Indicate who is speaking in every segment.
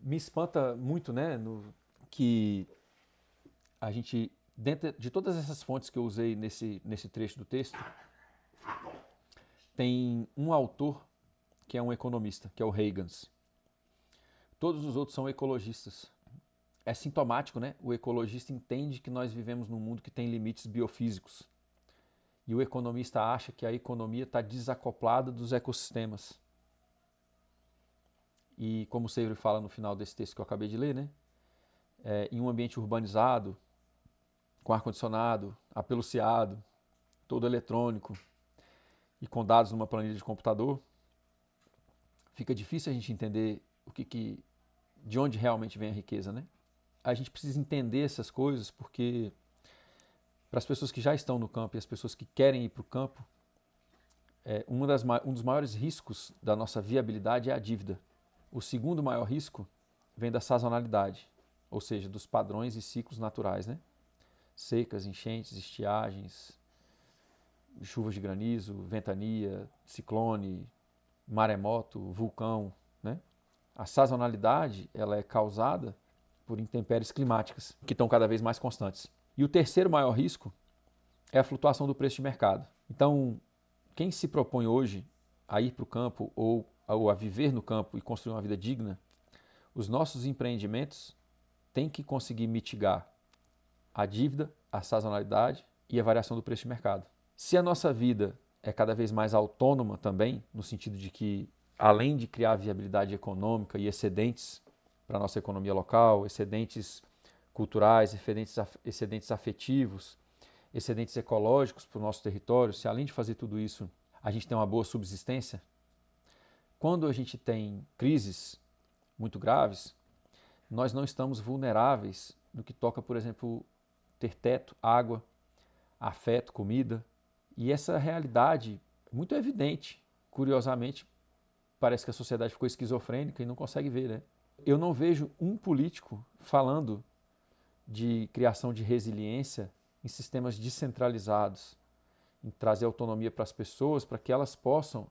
Speaker 1: Me espanta muito, né, que a gente, dentro de todas essas fontes que eu usei nesse trecho do texto, tem um autor que é um economista, que é o Huygens. Todos os outros são ecologistas. É sintomático, né? O ecologista entende que nós vivemos num mundo que tem limites biofísicos. E o economista acha que a economia está desacoplada dos ecossistemas. E como o Seivre fala no final desse texto que eu acabei de ler, né? Em um ambiente urbanizado, com ar-condicionado, apeluciado, todo eletrônico e com dados numa planilha de computador, fica difícil a gente entender de onde realmente vem a riqueza, né? A gente precisa entender essas coisas porque para as pessoas que já estão no campo e as pessoas que querem ir para o campo, um dos maiores riscos da nossa viabilidade é a dívida. O segundo maior risco vem da sazonalidade, ou seja, dos padrões e ciclos naturais, né? Secas, enchentes, estiagens, chuvas de granizo, ventania, ciclone, maremoto, vulcão, né? A sazonalidade ela é causada por intempéries climáticas que estão cada vez mais constantes. E o terceiro maior risco é a flutuação do preço de mercado. Então, quem se propõe hoje a ir para o campo ou a viver no campo e construir uma vida digna, os nossos empreendimentos têm que conseguir mitigar a dívida, a sazonalidade e a variação do preço de mercado. Se a nossa vida é cada vez mais autônoma também, no sentido de que, além de criar viabilidade econômica e excedentes para a nossa economia local, excedentes culturais, excedentes afetivos, excedentes ecológicos para o nosso território, se além de fazer tudo isso, a gente tem uma boa subsistência, quando a gente tem crises muito graves, nós não estamos vulneráveis no que toca, por exemplo, ter teto, água, afeto, comida. E essa realidade é muito evidente. Curiosamente, parece que a sociedade ficou esquizofrênica e não consegue ver, né? Eu não vejo um político falando de criação de resiliência em sistemas descentralizados, em trazer autonomia para as pessoas, para que elas possam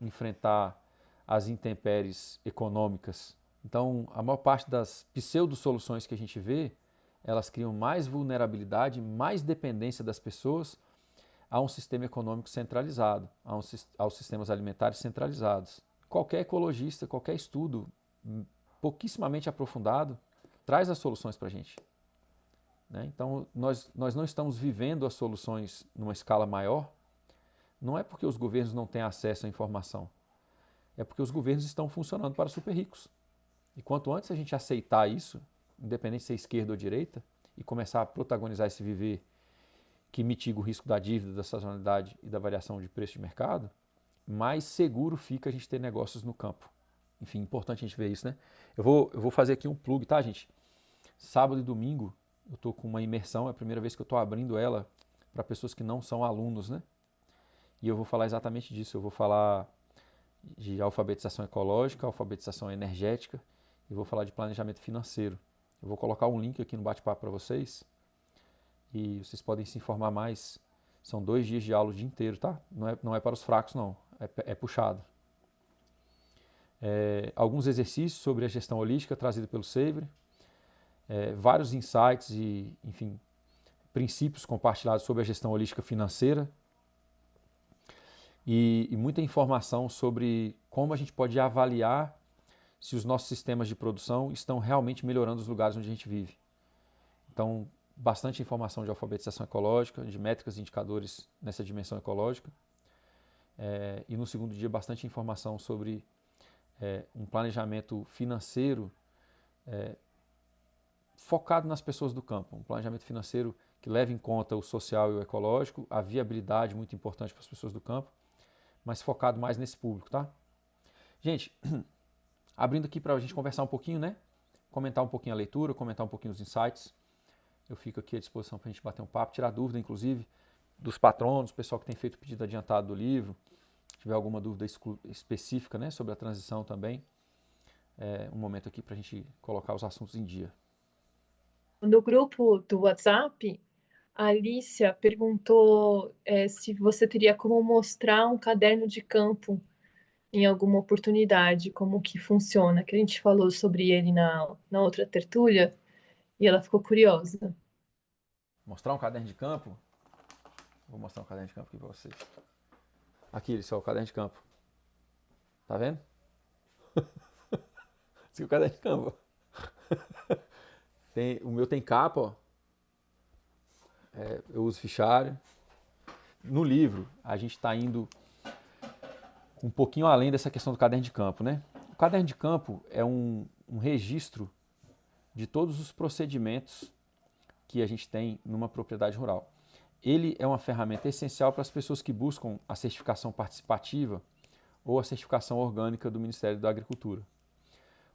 Speaker 1: enfrentar as intempéries econômicas. Então, a maior parte das pseudo-soluções que a gente vê, elas criam mais vulnerabilidade, mais dependência das pessoas a um sistema econômico centralizado, aos sistemas alimentares centralizados. Qualquer ecologista, qualquer estudo pouquíssimamente aprofundado, traz as soluções para a gente. Né? Então, nós não estamos vivendo as soluções numa escala maior, não é porque os governos não têm acesso à informação, é porque os governos estão funcionando para super ricos. E quanto antes a gente aceitar isso, independente de ser esquerda ou direita, e começar a protagonizar esse viver que mitiga o risco da dívida, da sazonalidade e da variação de preço de mercado, mais seguro fica a gente ter negócios no campo. Enfim, importante a gente ver isso, né? Eu vou fazer aqui um plug, tá, gente? Sábado e domingo eu estou com uma imersão, é a primeira vez que eu estou abrindo ela para pessoas que não são alunos, né? E eu vou falar exatamente disso. Eu vou falar de alfabetização ecológica, alfabetização energética e vou falar de planejamento financeiro. Eu vou colocar um link aqui no bate-papo para vocês e vocês podem se informar mais. São 2 dias de aula o dia inteiro, tá? Não é para os fracos, não. É puxado. Alguns exercícios sobre a gestão holística trazido pelo Seivre, vários insights e, enfim, princípios compartilhados sobre a gestão holística financeira e muita informação sobre como a gente pode avaliar se os nossos sistemas de produção estão realmente melhorando os lugares onde a gente vive. Então, bastante informação de alfabetização ecológica, de métricas e indicadores nessa dimensão ecológica. E no segundo dia, bastante informação sobre um planejamento financeiro focado nas pessoas do campo. Um planejamento financeiro que leva em conta o social e o ecológico, a viabilidade muito importante para as pessoas do campo, mas focado mais nesse público, tá? Gente, abrindo aqui para a gente conversar um pouquinho, né? Comentar um pouquinho a leitura, comentar um pouquinho os insights. Eu fico aqui à disposição para a gente bater um papo, tirar dúvida, inclusive, dos patronos, pessoal que tem feito pedido adiantado do livro. Se tiver alguma dúvida específica, né, sobre a transição também, um momento aqui para a gente colocar os assuntos em dia.
Speaker 2: No grupo do WhatsApp, a Alicia perguntou se você teria como mostrar um caderno de campo em alguma oportunidade como que funciona, que a gente falou sobre ele na outra tertúlia, e ela ficou curiosa.
Speaker 1: Mostrar um caderno de campo? Vou mostrar um caderno de campo aqui para vocês. Aqui, isso é o caderno de campo. Tá vendo? Esse é o caderno de campo. O meu tem capa, ó. Eu uso fichário. No livro, a gente está indo um pouquinho além dessa questão do caderno de campo, né? O caderno de campo é um registro de todos os procedimentos que a gente tem numa propriedade rural. Ele é uma ferramenta essencial para as pessoas que buscam a certificação participativa ou a certificação orgânica do Ministério da Agricultura.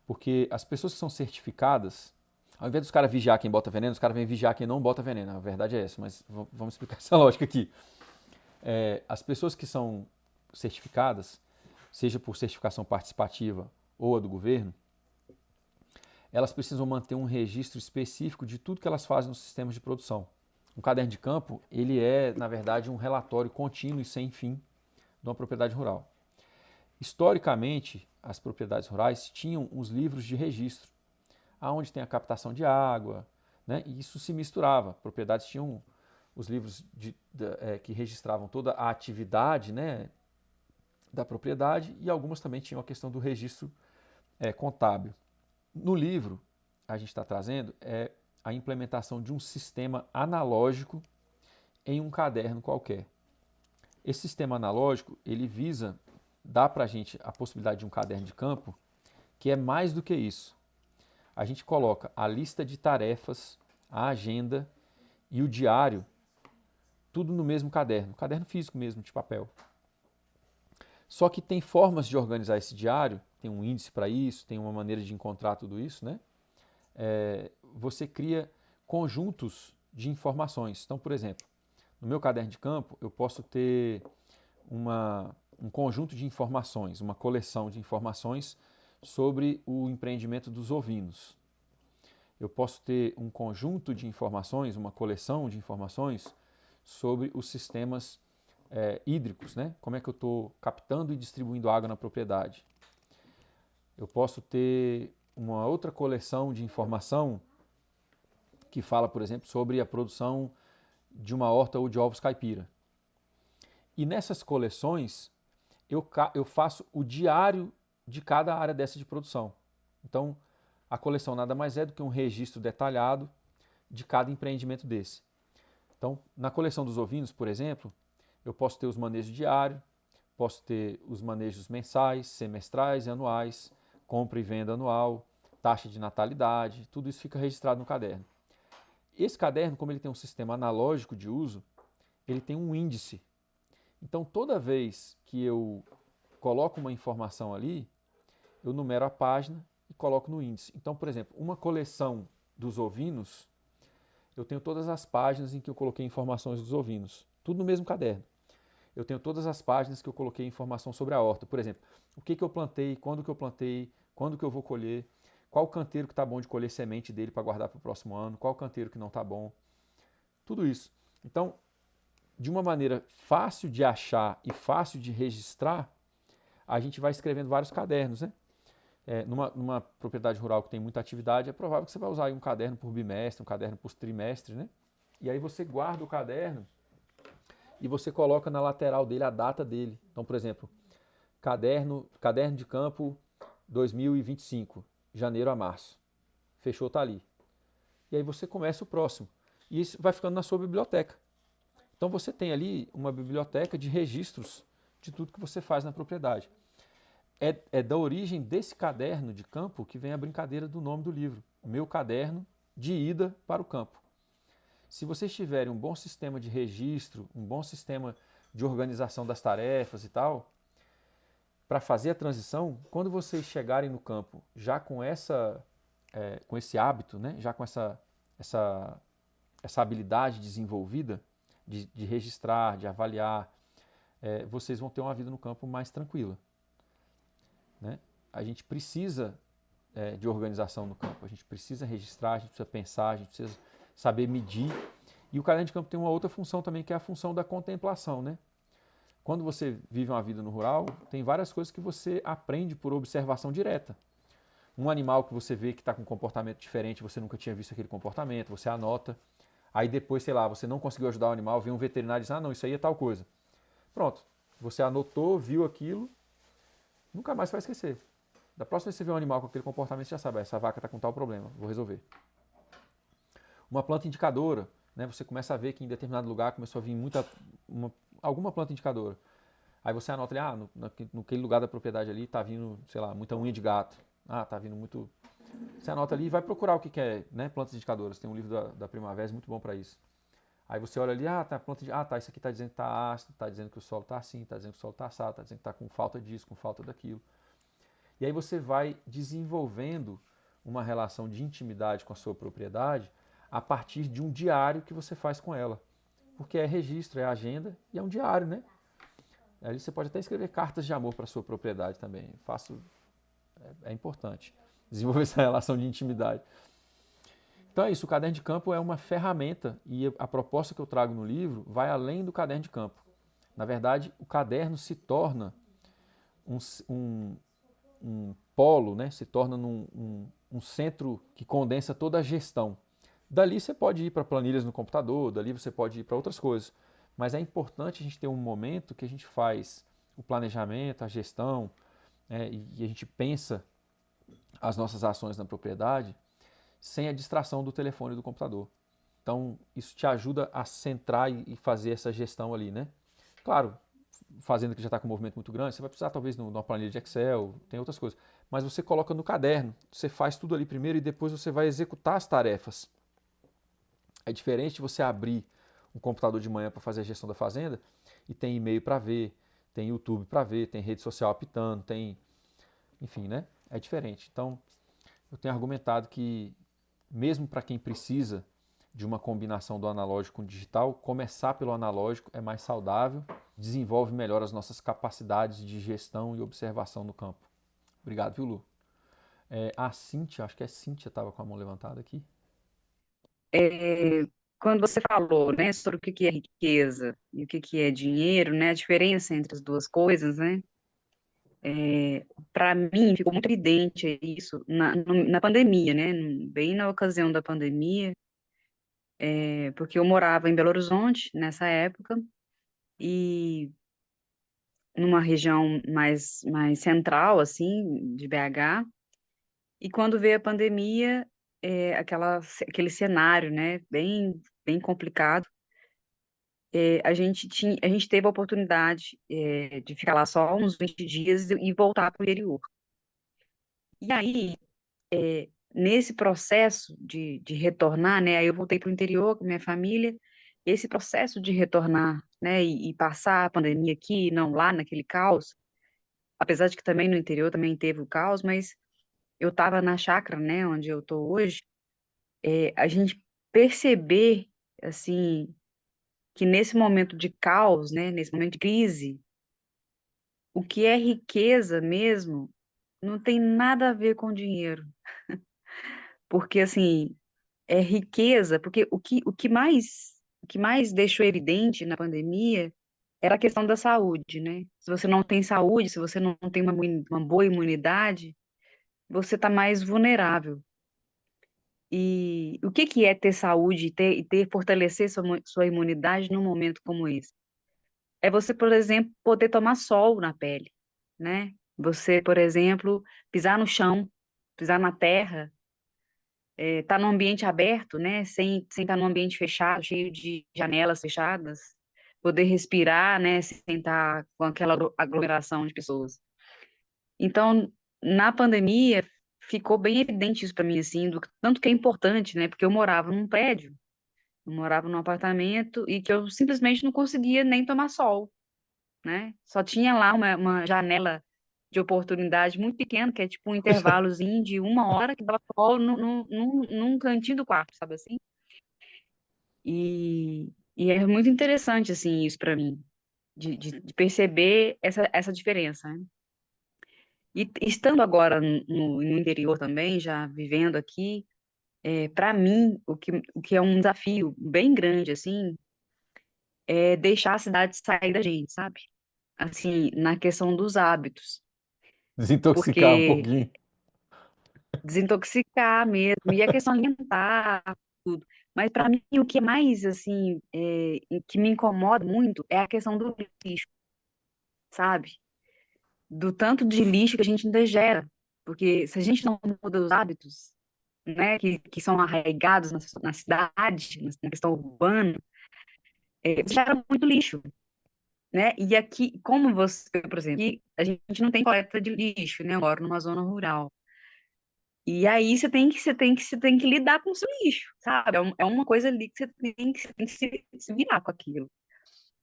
Speaker 1: Porque as pessoas que são certificadas, ao invés dos caras vigiar quem bota veneno, os caras vêm vigiar quem não bota veneno. A verdade é essa, mas vamos explicar essa lógica aqui. As pessoas que são certificadas, seja por certificação participativa ou a do governo, elas precisam manter um registro específico de tudo que elas fazem nos sistemas de produção. Um caderno de campo, ele é, na verdade, um relatório contínuo e sem fim de uma propriedade rural. Historicamente, as propriedades rurais tinham os livros de registro, aonde tem a captação de água, né? E isso se misturava. Propriedades tinham os livros que registravam toda a atividade, né, da propriedade, e algumas também tinham a questão do registro contábil. No livro, a gente está trazendo a implementação de um sistema analógico em um caderno qualquer. Esse sistema analógico, ele visa dar para a gente a possibilidade de um caderno de campo que é mais do que isso. A gente coloca a lista de tarefas, a agenda e o diário, tudo no mesmo caderno físico mesmo, de papel. Só que tem formas de organizar esse diário, tem um índice para isso, tem uma maneira de encontrar tudo isso, né? Você cria conjuntos de informações. Então, por exemplo, no meu caderno de campo, eu posso ter um conjunto de informações, uma coleção de informações sobre o empreendimento dos ovinos. Eu posso ter um conjunto de informações, uma coleção de informações sobre os sistemas hídricos, né? Como é que eu estou captando e distribuindo água na propriedade. Eu posso ter uma outra coleção de informação que fala, por exemplo, sobre a produção de uma horta ou de ovos caipira. E nessas coleções, eu faço o diário de cada área dessa de produção. Então, a coleção nada mais é do que um registro detalhado de cada empreendimento desse. Então, na coleção dos ovinos, por exemplo, eu posso ter os manejos diários, posso ter os manejos mensais, semestrais e anuais, compra e venda anual, taxa de natalidade, tudo isso fica registrado no caderno. Esse caderno, como ele tem um sistema analógico de uso, ele tem um índice. Então, toda vez que eu coloco uma informação ali, eu numero a página e coloco no índice. Então, por exemplo, uma coleção dos ovinos, eu tenho todas as páginas em que eu coloquei informações dos ovinos, tudo no mesmo caderno. Eu tenho todas as páginas que eu coloquei informação sobre a horta. Por exemplo, o que eu plantei, quando que eu vou colher, qual canteiro que está bom de colher semente dele para guardar para o próximo ano, qual canteiro que não está bom, tudo isso. Então, de uma maneira fácil de achar e fácil de registrar, a gente vai escrevendo vários cadernos, né? Numa propriedade rural que tem muita atividade, é provável que você vai usar aí um caderno por bimestre, um caderno por trimestre, né? E aí você guarda o caderno e você coloca na lateral dele a data dele. Então, por exemplo, caderno de campo 2025, janeiro a março. Fechou, tá ali. E aí você começa o próximo. E isso vai ficando na sua biblioteca. Então você tem ali uma biblioteca de registros de tudo que você faz na propriedade. É da origem desse caderno de campo que vem a brincadeira do nome do livro. Meu caderno de ida para o campo. Se vocês tiverem um bom sistema de registro, um bom sistema de organização das tarefas e tal, para fazer a transição, quando vocês chegarem no campo já com esse hábito, né, já com essa habilidade desenvolvida de registrar, de avaliar, vocês vão ter uma vida no campo mais tranquila. Né? A gente precisa de organização no campo, a gente precisa registrar, a gente precisa pensar, a gente precisa saber medir. E o caderno de campo tem uma outra função também, que é a função da contemplação. Né? quando você vive uma vida no rural, tem várias coisas que você aprende por observação direta. Um animal que você vê que está com um comportamento diferente, você nunca tinha visto aquele comportamento, você anota. Aí depois, sei lá, você não conseguiu ajudar o animal, vem um veterinário e diz, ah, não, isso aí é tal coisa. Pronto, você anotou, viu aquilo, nunca mais vai esquecer. Da próxima vez que você vê um animal com aquele comportamento, você já sabe, essa vaca está com tal problema, vou resolver. Uma planta indicadora, né? Você começa a ver que em determinado lugar começou a vir alguma planta indicadora. Aí você anota ali, naquele lugar da propriedade ali está vindo, sei lá, muita unha de gato. Ah, está vindo muito. Você anota ali e vai procurar o que é, né? Plantas indicadoras. Tem um livro da Primavera muito bom para isso. Aí você olha ali, isso aqui está dizendo que está ácido, está dizendo que o solo está assim, está dizendo que o solo está assado, está dizendo que está com falta disso, com falta daquilo. E aí você vai desenvolvendo uma relação de intimidade com a sua propriedade a partir de um diário que você faz com ela. Porque é registro, é agenda e é um diário, né? Aí você pode até escrever cartas de amor para a sua propriedade também. É importante desenvolver essa relação de intimidade. Então é isso, o caderno de campo é uma ferramenta e a proposta que eu trago no livro vai além do caderno de campo. Na verdade, o caderno se torna um polo, né? Se torna um centro que condensa toda a gestão. Dali você pode ir para planilhas no computador, dali você pode ir para outras coisas. Mas é importante a gente ter um momento que a gente faz o planejamento, a gestão, né? E a gente pensa as nossas ações na propriedade sem a distração do telefone e do computador. Então, isso te ajuda a centrar e fazer essa gestão ali, né? Claro, fazendo que já está com um movimento muito grande, você vai precisar talvez numa planilha de Excel, tem outras coisas. Mas você coloca no caderno, você faz tudo ali primeiro e depois você vai executar as tarefas. É diferente de você abrir um computador de manhã para fazer a gestão da fazenda e tem e-mail para ver, tem YouTube para ver, tem rede social apitando, enfim, né? É diferente. Então, eu tenho argumentado que mesmo para quem precisa de uma combinação do analógico com o digital, começar pelo analógico é mais saudável, desenvolve melhor as nossas capacidades de gestão e observação no campo. Obrigado, viu, Lu? A Cíntia, acho que é Cíntia, estava com a mão levantada aqui.
Speaker 3: É, quando você falou, né, sobre o que que é riqueza e o que que é dinheiro, né, a diferença entre as duas coisas, né, para mim ficou muito evidente isso na pandemia, né, bem na ocasião da pandemia, porque eu morava em Belo Horizonte nessa época e numa região mais central, assim, de BH, e quando veio a pandemia, aquele cenário, né, bem complicado. A gente teve a oportunidade, de ficar lá só uns 20 dias e voltar para o interior. E aí, nesse processo de retornar, né, aí eu voltei para o interior com minha família, esse processo de retornar, né, e passar a pandemia aqui, não lá naquele caos, apesar de que também no interior também teve o caos, mas eu estava na chácara, né, onde eu estou hoje, a gente perceber, assim, que nesse momento de caos, né, nesse momento de crise, o que é riqueza mesmo não tem nada a ver com dinheiro, porque assim, é riqueza, porque o que mais deixou evidente na pandemia era a questão da saúde, né? Se você não tem saúde, se você não tem uma boa imunidade, você está mais vulnerável. E o que que é ter saúde fortalecer sua imunidade num momento como esse? É você, por exemplo, poder tomar sol na pele, né? Você, por exemplo, pisar no chão, pisar na terra, estar num ambiente aberto, né? Sem estar num ambiente fechado, cheio de janelas fechadas, poder respirar, né? Sem estar com aquela aglomeração de pessoas. Então, na pandemia, ficou bem evidente isso para mim, assim, tanto que é importante, né? Porque eu morava num prédio, eu morava num apartamento e que eu simplesmente não conseguia nem tomar sol, né? Só tinha lá uma janela de oportunidade muito pequena, que é tipo um intervalozinho de 1 hora que dava sol num cantinho do quarto, sabe assim? E é muito interessante, assim, isso para mim, de perceber essa diferença, né? E estando agora no interior também, já vivendo aqui, para mim, o que é um desafio bem grande, assim, é deixar a cidade sair da gente, sabe? assim, na questão dos hábitos,
Speaker 1: Desintoxicar um
Speaker 3: porque
Speaker 1: pouquinho.
Speaker 3: desintoxicar mesmo, e a questão alimentar, tudo. Mas para mim, o que é mais, assim, que me incomoda muito é a questão do lixo, sabe? Do tanto de lixo que a gente ainda gera. Porque se a gente não muda os hábitos, né, que são arraigados na cidade, na questão urbana, gera muito lixo, né? E aqui, como você, por exemplo, aqui a gente não tem coleta de lixo, né? Eu moro numa zona rural. E aí você tem que lidar com o seu lixo, sabe? É uma coisa ali que você tem que se virar com aquilo,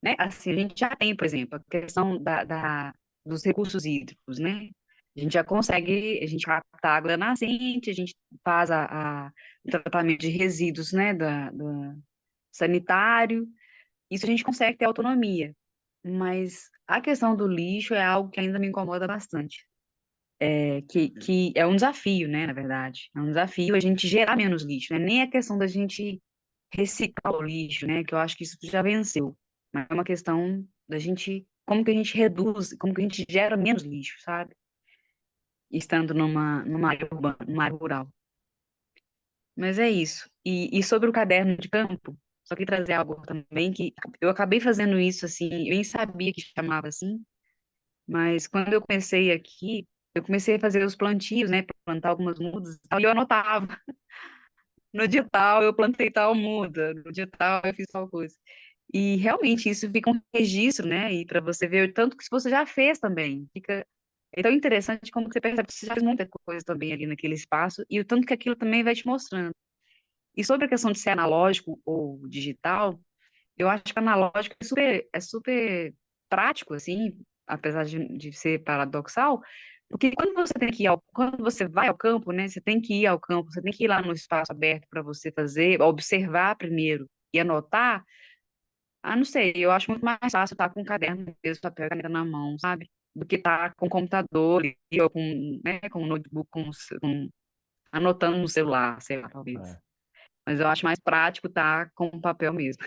Speaker 3: né? Assim, a gente já tem, por exemplo, a questão dos recursos hídricos, né? A gente capta água da nascente, a gente faz o tratamento de resíduos, né, do sanitário, isso a gente consegue ter autonomia. Mas a questão do lixo é algo que ainda me incomoda bastante. Que é um desafio, né, na verdade. É um desafio a gente gerar menos lixo, né? Nem a questão da gente reciclar o lixo, né? Que eu acho que isso já venceu. Mas é uma questão da gente, como que a gente reduz, como que a gente gera menos lixo, sabe? Estando numa área urbana, numa área rural. Mas é isso. E sobre o caderno de campo, só que trazer algo também que eu acabei fazendo isso assim, eu nem sabia que chamava assim, mas quando eu comecei aqui, eu comecei a fazer os plantios, né? Plantar algumas mudas e tal, e eu anotava. No dia tal eu plantei tal muda, no dia tal eu fiz tal coisa. E realmente isso fica um registro, né? E para você ver o tanto que você já fez também. Fica é tão interessante como que você percebe que você já fez muita coisa também ali naquele espaço e o tanto que aquilo também vai te mostrando. E sobre a questão de ser analógico ou digital, eu acho que analógico é super prático, assim, apesar de ser paradoxal, porque quando você vai ao campo, né, você tem que ir ao campo, você tem que ir lá no espaço aberto para você fazer, observar primeiro e anotar. Ah, não sei, eu acho muito mais fácil estar com um caderno, mesmo, papel e caneta na mão, sabe? Do que estar com computador ou com, né, com um notebook, anotando no celular, sei lá, talvez.
Speaker 1: É.
Speaker 3: Mas eu acho mais prático estar com papel mesmo.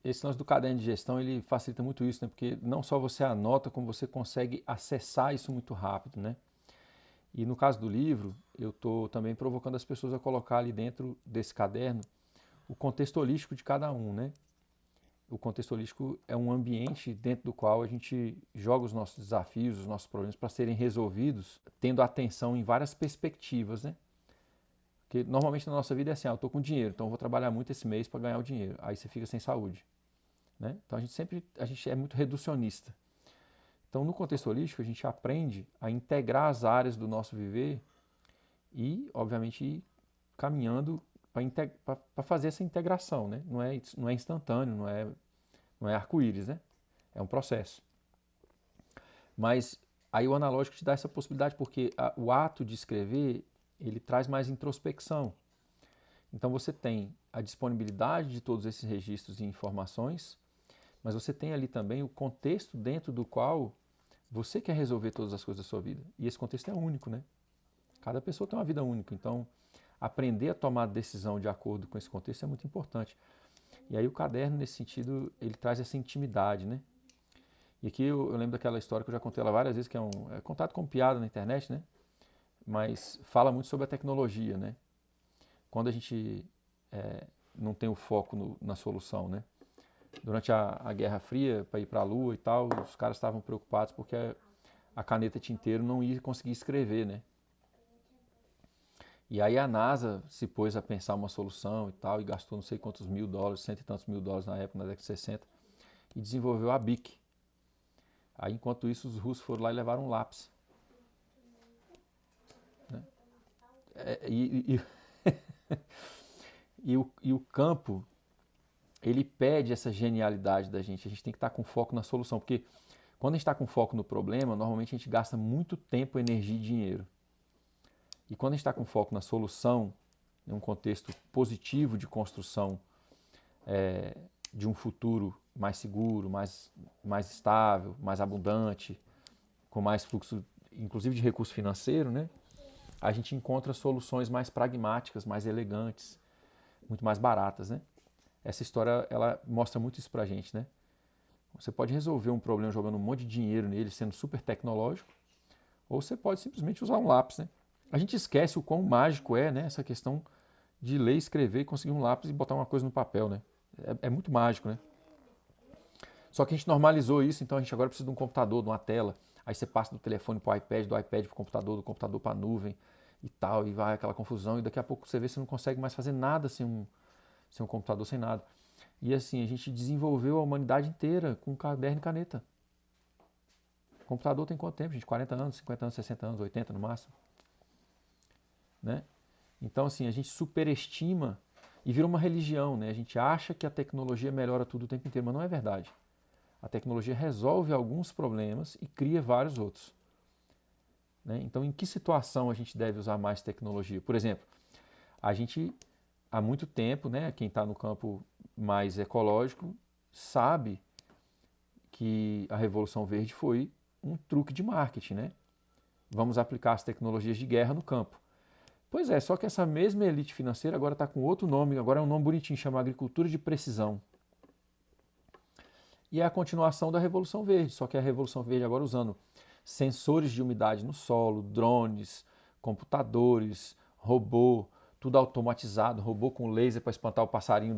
Speaker 1: Esse lance do caderno de gestão, ele facilita muito isso, né? Porque não só você anota, como você consegue acessar isso muito rápido, né? E no caso do livro, eu estou também provocando as pessoas a colocar ali dentro desse caderno o contexto holístico de cada um, né? O contexto holístico é um ambiente dentro do qual a gente joga os nossos desafios, os nossos problemas para serem resolvidos, tendo atenção em várias perspectivas, né? Porque normalmente na nossa vida é assim, eu estou com dinheiro, então eu vou trabalhar muito esse mês para ganhar o dinheiro. Aí você fica sem saúde, né? Então a gente é muito reducionista. Então no contexto holístico a gente aprende a integrar as áreas do nosso viver e, obviamente, ir caminhando para fazer essa integração, né? Não é instantâneo, não é arco-íris, né? É um processo. Mas aí o analógico te dá essa possibilidade porque o ato de escrever ele traz mais introspecção. Então você tem a disponibilidade de todos esses registros e informações, mas você tem ali também o contexto dentro do qual você quer resolver todas as coisas da sua vida. E esse contexto é único, né? Cada pessoa tem uma vida única, então aprender a tomar decisão de acordo com esse contexto é muito importante. E aí o caderno, nesse sentido, ele traz essa intimidade, né? E aqui eu lembro daquela história que eu já contei ela várias vezes, que é contato com piada na internet, né? Mas fala muito sobre a tecnologia, né? Quando a gente não tem o foco na solução, né? Durante a Guerra Fria, para ir para a Lua e tal, os caras estavam preocupados porque a caneta tinteiro não ia conseguir escrever, né? E aí a NASA se pôs a pensar uma solução e tal, e gastou não sei quantos $1.000, cento e tantos $1.000 na época, na década de 60, e desenvolveu a BIC. Aí enquanto isso os russos foram lá e levaram um lápis. Né? É, e o campo, ele pede essa genialidade da gente. A gente tem que estar com foco na solução, porque quando a gente está com foco no problema, normalmente a gente gasta muito tempo, energia e dinheiro. E quando a gente está com foco na solução, em um contexto positivo de construção de um futuro mais seguro, mais estável, mais abundante, com mais fluxo, inclusive de recurso financeiro, né? A gente encontra soluções mais pragmáticas, mais elegantes, muito mais baratas, né? Essa história, ela mostra muito isso pra gente, né? Você pode resolver um problema jogando um monte de dinheiro nele, sendo super tecnológico, ou você pode simplesmente usar um lápis, né? A gente esquece o quão mágico é, né, essa questão de ler, escrever e conseguir um lápis e botar uma coisa no papel, né? É muito mágico, né? Só que a gente normalizou isso, então a gente agora precisa de um computador, de uma tela. Aí você passa do telefone para o iPad, do iPad para o computador, do computador para a nuvem e tal, e vai aquela confusão. E daqui a pouco você vê que você não consegue mais fazer nada sem um computador, sem nada. E assim, a gente desenvolveu a humanidade inteira com caderno e caneta. O computador tem quanto tempo, gente? 40 anos, 50 anos, 60 anos, 80 no máximo. Né? Então, assim, a gente superestima e vira uma religião, né? A gente acha que a tecnologia melhora tudo o tempo inteiro, mas não é verdade. A tecnologia resolve alguns problemas e cria vários outros. Né? Então, em que situação a gente deve usar mais tecnologia? Por exemplo, a gente, há muito tempo, né, quem está no campo mais ecológico, sabe que a Revolução Verde foi um truque de marketing. Né? Vamos aplicar as tecnologias de guerra no campo. Pois é, só que essa mesma elite financeira agora está com outro nome, agora é um nome bonitinho, chama agricultura de precisão. E é a continuação da Revolução Verde, só que a Revolução Verde agora usando sensores de umidade no solo, drones, computadores, robô, tudo automatizado, robô com laser para espantar o passarinho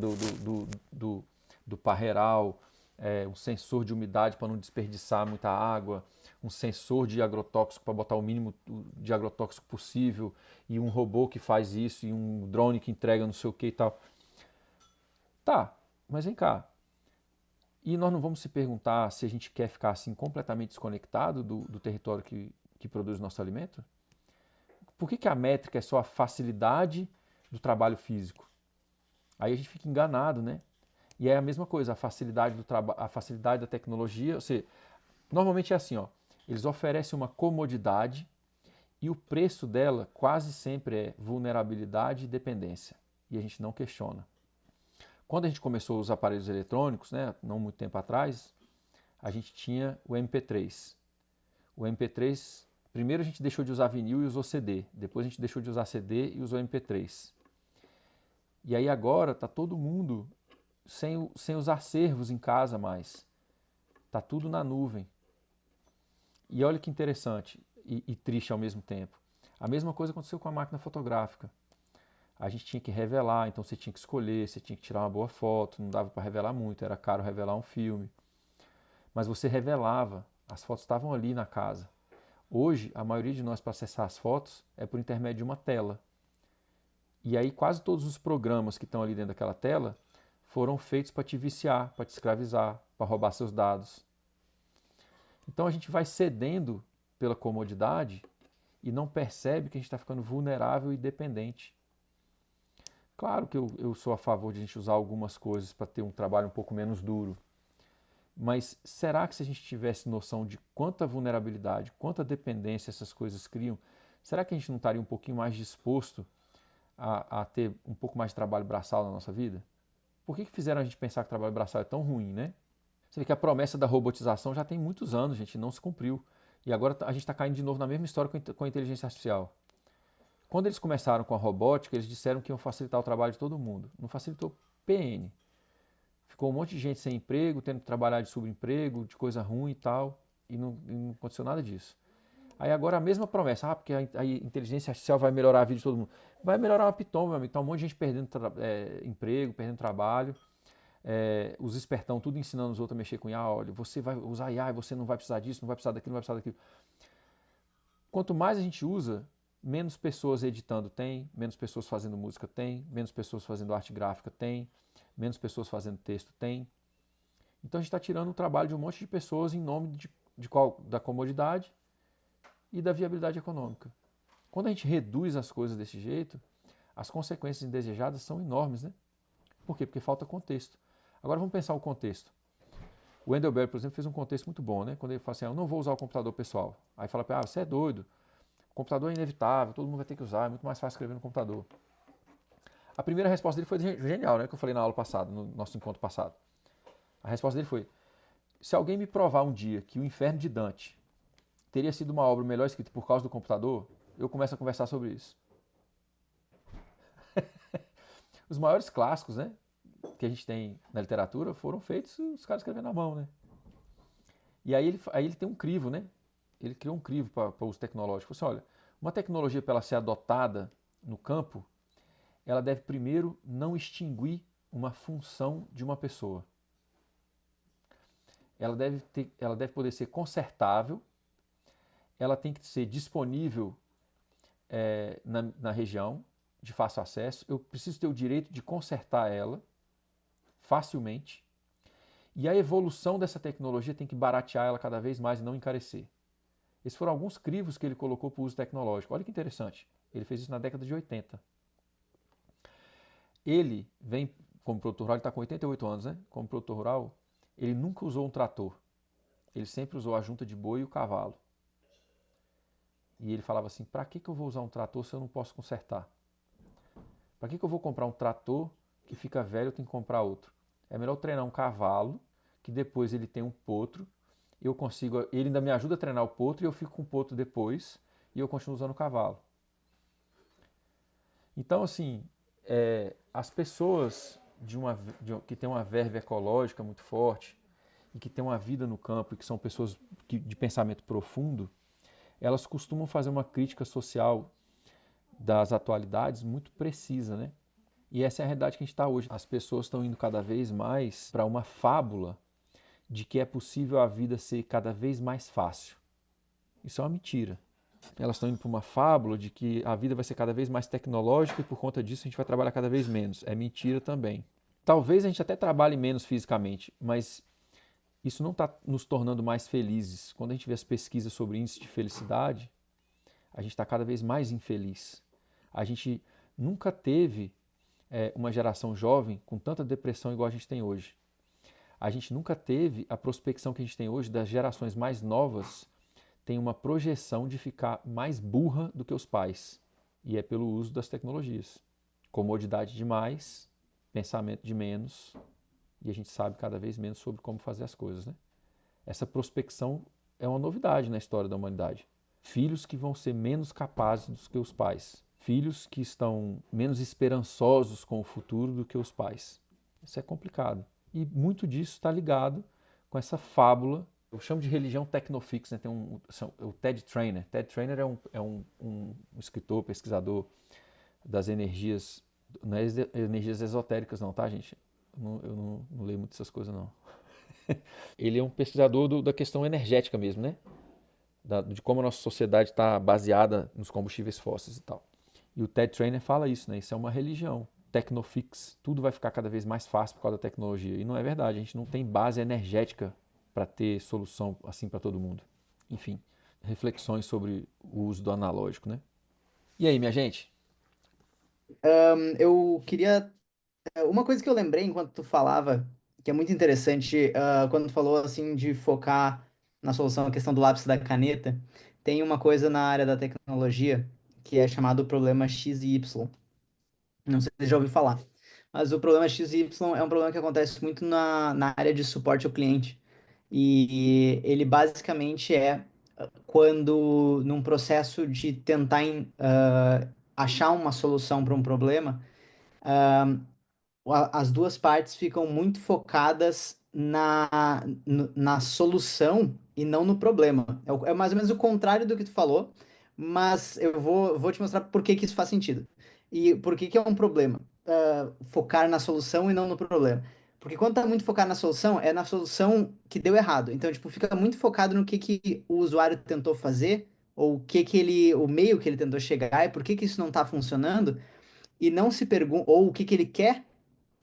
Speaker 1: do parreiral, um sensor de umidade para não desperdiçar muita água, um sensor de agrotóxico para botar o mínimo de agrotóxico possível, e um robô que faz isso, e um drone que entrega não sei o que e tal. Tá, mas vem cá. E nós não vamos se perguntar se a gente quer ficar assim completamente desconectado do território que produz o nosso alimento? Por que a métrica é só a facilidade do trabalho físico? Aí a gente fica enganado, né? E é a mesma coisa, a facilidade a facilidade da tecnologia, ou seja, normalmente é assim, ó, eles oferecem uma comodidade e o preço dela quase sempre é vulnerabilidade e dependência. E a gente não questiona. Quando a gente começou os aparelhos eletrônicos, né, não muito tempo atrás, a gente tinha o MP3. O MP3, primeiro a gente deixou de usar vinil e usou CD, depois a gente deixou de usar CD e usou MP3. E aí agora está todo mundo sem os acervos em casa mais. Está tudo na nuvem. E olha que interessante e triste ao mesmo tempo. A mesma coisa aconteceu com a máquina fotográfica. A gente tinha que revelar, então você tinha que escolher, você tinha que tirar uma boa foto, não dava para revelar muito, era caro revelar um filme. Mas você revelava, as fotos estavam ali na casa. Hoje, a maioria de nós, para acessar as fotos, é por intermédio de uma tela. E aí quase todos os programas que estão ali dentro daquela tela foram feitos para te viciar, para te escravizar, para roubar seus dados. Então a gente vai cedendo pela comodidade e não percebe que a gente está ficando vulnerável e dependente. Claro que eu sou a favor de a gente usar algumas coisas para ter um trabalho um pouco menos duro. Mas será que se a gente tivesse noção de quanta vulnerabilidade, quanta dependência essas coisas criam, será que a gente não estaria um pouquinho mais disposto a ter um pouco mais de trabalho braçal na nossa vida? Por que fizeram a gente pensar que o trabalho braçal é tão ruim, né? Você vê que a promessa da robotização já tem muitos anos, gente, não se cumpriu. E agora a gente está caindo de novo na mesma história com a inteligência artificial. Quando eles começaram com a robótica, eles disseram que iam facilitar o trabalho de todo mundo. Não facilitou PN. Ficou um monte de gente sem emprego, tendo que trabalhar de subemprego, de coisa ruim e tal, e não aconteceu nada disso. Aí agora a mesma promessa, porque a inteligência artificial vai melhorar a vida de todo mundo. Vai melhorar uma piton, meu amigo. Tá um monte de gente perdendo emprego, perdendo trabalho. Os espertão tudo ensinando os outros a mexer com IA. Olha, você vai usar IA e você não vai precisar disso, não vai precisar daquilo, não vai precisar daquilo. Quanto mais a gente usa, menos pessoas editando tem, menos pessoas fazendo música tem, menos pessoas fazendo arte gráfica tem, menos pessoas fazendo texto tem. Então a gente está tirando o trabalho de um monte de pessoas em nome da comodidade e da viabilidade econômica. Quando a gente reduz as coisas desse jeito, as consequências indesejadas são enormes, né? Por quê? Porque falta contexto. Agora vamos pensar o contexto. O Endelberg, por exemplo, fez um contexto muito bom, né? Quando ele fala assim, eu não vou usar o computador pessoal. Aí fala para ele, você é doido, o computador é inevitável, todo mundo vai ter que usar, é muito mais fácil escrever no computador. A primeira resposta dele foi genial, né? Que eu falei na aula passada, no nosso encontro passado. A resposta dele foi, se alguém me provar um dia que o Inferno de Dante teria sido uma obra melhor escrita por causa do computador, eu começo a conversar sobre isso. Os maiores clássicos, né, que a gente tem na literatura foram feitos os caras escrevendo à mão, né? E aí ele tem um crivo, né? Ele criou um crivo para o uso tecnológico. Falou assim, olha, uma tecnologia para ela ser adotada no campo, ela deve primeiro não extinguir uma função de uma pessoa. Ela deve poder ser consertável, ela tem que ser disponível na região de fácil acesso. Eu preciso ter o direito de consertar ela facilmente. E a evolução dessa tecnologia tem que baratear ela cada vez mais e não encarecer. Esses foram alguns crivos que ele colocou para o uso tecnológico. Olha que interessante. Ele fez isso na década de 80. Ele vem como produtor rural, ele está com 88 anos, né? Como produtor rural, ele nunca usou um trator. Ele sempre usou a junta de boi e o cavalo. E ele falava assim, para que eu vou usar um trator se eu não posso consertar? Para que eu vou comprar um trator que fica velho, eu tenho que comprar outro? É melhor eu treinar um cavalo, que depois ele tem um potro, ele ainda me ajuda a treinar o potro e eu fico com o potro depois e eu continuo usando o cavalo. Então, assim, as pessoas que têm uma verve ecológica muito forte e que têm uma vida no campo e que são pessoas de pensamento profundo, elas costumam fazer uma crítica social das atualidades muito precisa, né? E essa é a realidade que a gente está hoje. As pessoas estão indo cada vez mais para uma fábula de que é possível a vida ser cada vez mais fácil. Isso é uma mentira. Elas estão indo para uma fábula de que a vida vai ser cada vez mais tecnológica e por conta disso a gente vai trabalhar cada vez menos. É mentira também. Talvez a gente até trabalhe menos fisicamente, mas isso não está nos tornando mais felizes. Quando a gente vê as pesquisas sobre índice de felicidade, a gente está cada vez mais infeliz. A gente nunca teve uma geração jovem com tanta depressão igual a gente tem hoje. A gente nunca teve a prospecção que a gente tem hoje das gerações mais novas, tem uma projeção de ficar mais burra do que os pais. E é pelo uso das tecnologias. Comodidade demais, pensamento de menos, e a gente sabe cada vez menos sobre como fazer as coisas, né? Essa prospecção é uma novidade na história da humanidade. Filhos que vão ser menos capazes do que os pais. Filhos que estão menos esperançosos com o futuro do que os pais. Isso é complicado. E muito disso está ligado com essa fábula. Eu chamo de religião tecnofix, né? Tem o Ted Trainer. Ted Trainer é um escritor, pesquisador das energias, não é energias esotéricas não, tá, gente? Eu não leio muito essas coisas, não. Ele é um pesquisador da questão energética mesmo, né? De como a nossa sociedade está baseada nos combustíveis fósseis e tal. E o Ted Trainer fala isso, né? Isso é uma religião. Tecnofix. Tudo vai ficar cada vez mais fácil por causa da tecnologia. E não é verdade. A gente não tem base energética para ter solução assim para todo mundo. Enfim, reflexões sobre o uso do analógico, né? E aí, minha gente?
Speaker 4: Eu queria. Uma coisa que eu lembrei enquanto tu falava, que é muito interessante, quando tu falou assim de focar na solução, a questão do lápis e da caneta, tem uma coisa na área da tecnologia que é chamado problema X e Y. Não sei se você já ouviu falar. Mas o problema X e Y é um problema que acontece muito na área de suporte ao cliente. E ele basicamente é quando, num processo de tentar achar uma solução para um problema, as duas partes ficam muito focadas na solução e não no problema. É mais ou menos o contrário do que tu falou, mas eu vou te mostrar por que que isso faz sentido. E por que que é um problema, focar na solução e não no problema. Porque quando tá muito focado na solução, é na solução que deu errado. Então, tipo, fica muito focado no que o usuário tentou fazer, ou o meio que ele tentou chegar, e por que que isso não tá funcionando, e não se pergunta, ou o que ele quer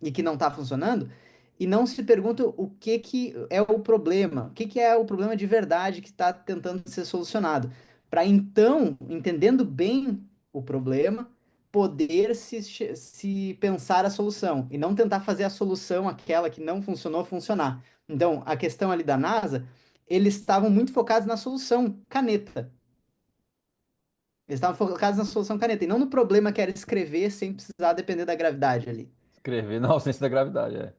Speaker 4: e que não está funcionando, e não se pergunta o que que é o problema, o que que é o problema de verdade que está tentando ser solucionado, para então, entendendo bem o problema, poder se pensar a solução e não tentar fazer a solução, aquela que não funcionou, funcionar. Então, a questão ali da NASA, eles estavam muito focados na solução caneta. Eles estavam focados na solução caneta e não no problema que era escrever sem precisar depender da gravidade ali.
Speaker 1: Escrever na ausência da gravidade,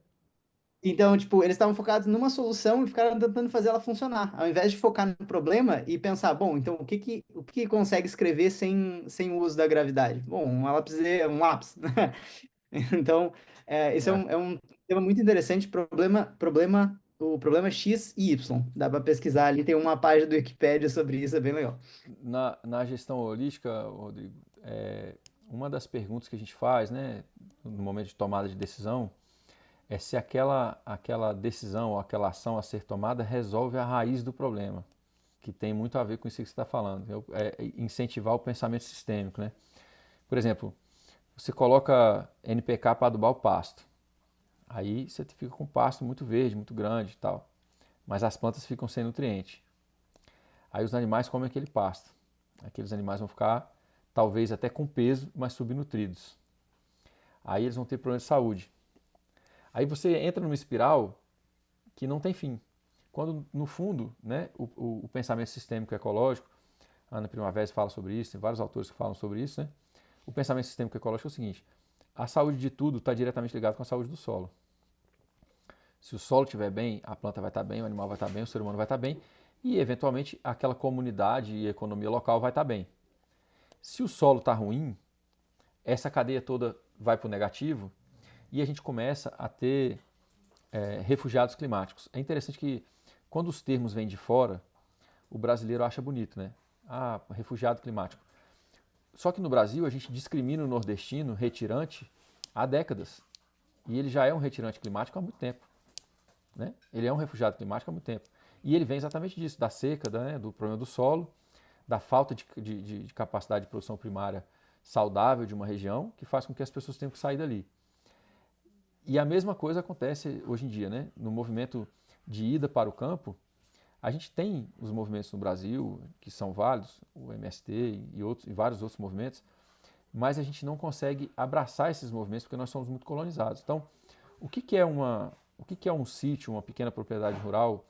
Speaker 4: Então, tipo, eles estavam focados numa solução e ficaram tentando fazer ela funcionar, ao invés de focar no problema e pensar, bom, então o que consegue escrever sem o uso da gravidade? Bom, um lápis, né? Então, esse é
Speaker 1: É.
Speaker 4: um tema muito interessante, problema o problema X e Y. Dá para pesquisar ali, tem uma página do Wikipedia sobre isso, é bem legal.
Speaker 1: Na gestão holística, Rodrigo, uma das perguntas que a gente faz, né, no momento de tomada de decisão, é se aquela decisão ou aquela ação a ser tomada resolve a raiz do problema, que tem muito a ver com isso que você está falando, incentivar o pensamento sistêmico, né? Por exemplo, você coloca NPK para adubar o pasto, aí você fica com um pasto muito verde, muito grande e tal, mas as plantas ficam sem nutriente. Aí os animais comem aquele pasto, aqueles animais vão ficar talvez até com peso, mas subnutridos. Aí eles vão ter problema de saúde. Aí você entra numa espiral que não tem fim. Quando, no fundo, né, o pensamento sistêmico ecológico, a Ana Primavera fala sobre isso, tem vários autores que falam sobre isso, né? O pensamento sistêmico ecológico é o seguinte: a saúde de tudo está diretamente ligada com a saúde do solo. Se o solo estiver bem, a planta vai estar bem, o animal vai estar bem, o ser humano vai estar bem e, eventualmente, aquela comunidade e economia local vai estar bem. Se o solo está ruim, essa cadeia toda vai para o negativo e a gente começa a ter refugiados climáticos. É interessante que, quando os termos vêm de fora, o brasileiro acha bonito, né? Ah, refugiado climático. Só que no Brasil a gente discrimina o nordestino retirante há décadas. E ele já é um retirante climático há muito tempo. Né? Ele é um refugiado climático há muito tempo. E ele vem exatamente disso, da seca, do problema do solo, da falta de capacidade de produção primária saudável de uma região, que faz com que as pessoas tenham que sair dali. E a mesma coisa acontece hoje em dia, né? No movimento de ida para o campo, a gente tem os movimentos no Brasil que são válidos, o MST e vários outros movimentos, mas a gente não consegue abraçar esses movimentos porque nós somos muito colonizados. Então, o que é um sítio, uma pequena propriedade rural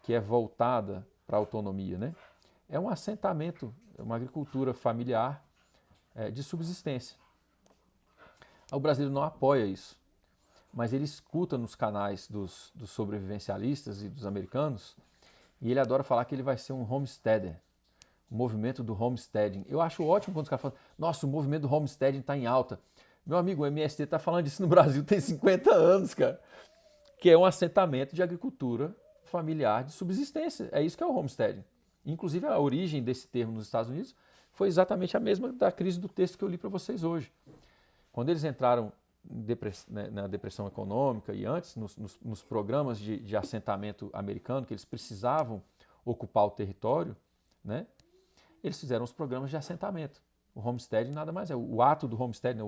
Speaker 1: que é voltada para a autonomia, né? É um assentamento, é uma agricultura familiar de subsistência. O brasileiro não apoia isso, mas ele escuta nos canais dos sobrevivencialistas e dos americanos e ele adora falar que ele vai ser um homesteader, o movimento do homesteading. Eu acho ótimo quando os caras falam, nossa, o movimento do homesteading está em alta. Meu amigo, o MST está falando disso no Brasil tem 50 anos, cara. Que é um assentamento de agricultura familiar de subsistência. É isso que é o homesteading. Inclusive, a origem desse termo nos Estados Unidos foi exatamente a mesma da crise do texto que eu li para vocês hoje. Quando eles entraram na depressão econômica e antes, nos programas de assentamento americano, que eles precisavam ocupar o território, né, eles fizeram os programas de assentamento. O homesteading nada mais é. O ato do homesteading,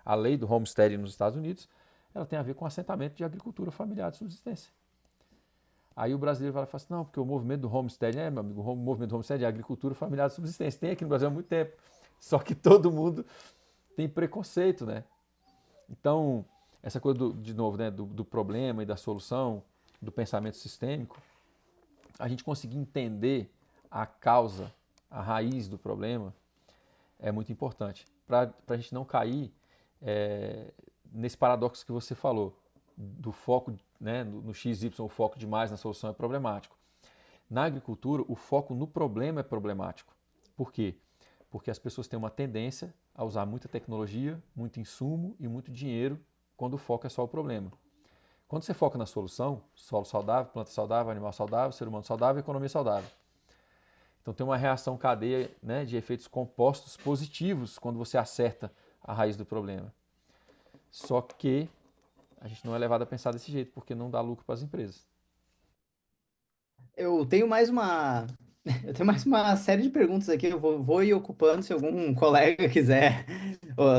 Speaker 1: a lei do homesteading nos Estados Unidos, ela tem a ver com assentamento de agricultura familiar de subsistência. Aí o brasileiro vai falar assim, não, porque o movimento do homesteading, meu amigo, o movimento do homesteading é agricultura familiar de subsistência. Tem aqui no Brasil há muito tempo. Só que todo mundo tem preconceito, né? Então, essa coisa, de novo, né, do problema e da solução, do pensamento sistêmico, a gente conseguir entender a causa, a raiz do problema, é muito importante. Para a gente não cair nesse paradoxo que você falou, do foco, né, no XY, o foco demais na solução é problemático. Na agricultura, o foco no problema é problemático. Por quê? Porque as pessoas têm uma tendência a usar muita tecnologia, muito insumo e muito dinheiro quando o foco é só o problema. Quando você foca na solução, solo saudável, planta saudável, animal saudável, ser humano saudável, economia saudável. Então tem uma reação cadeia, né, de efeitos compostos positivos quando você acerta a raiz do problema. Só que a gente não é levado a pensar desse jeito, porque não dá lucro para as empresas.
Speaker 4: Eu tenho mais uma, eu tenho mais uma série de perguntas aqui. Eu vou ir ocupando se algum colega quiser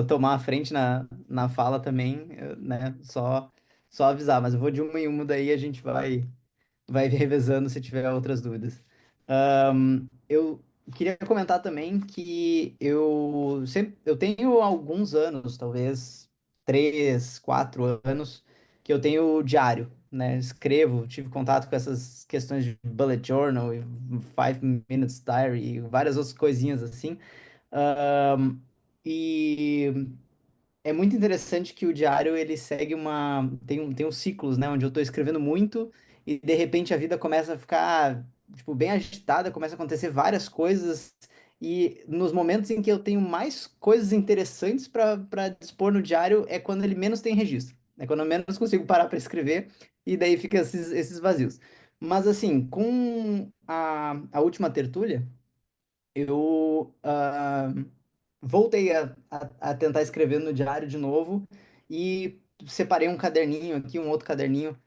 Speaker 4: tomar a frente na fala também, né? Só avisar. Mas eu vou de uma em uma, daí a gente vai revezando se tiver outras dúvidas. Eu queria comentar também que eu tenho alguns anos, talvez 3, 4 anos, que eu tenho diário, né? Escrevo, tive contato com essas questões de bullet journal e 5 minutes diary e várias outras coisinhas assim. Ahm, e é muito interessante que o diário ele segue tem uns ciclos, né, onde eu tô escrevendo muito e de repente a vida começa a ficar tipo bem agitada, começa a acontecer várias coisas e nos momentos em que eu tenho mais coisas interessantes para dispor no diário é quando ele menos tem registro. É quando eu menos consigo parar para escrever, e daí fica esses vazios. Mas, assim, com a última tertúlia, eu voltei a tentar escrever no diário de novo e separei um caderninho aqui, um outro caderninho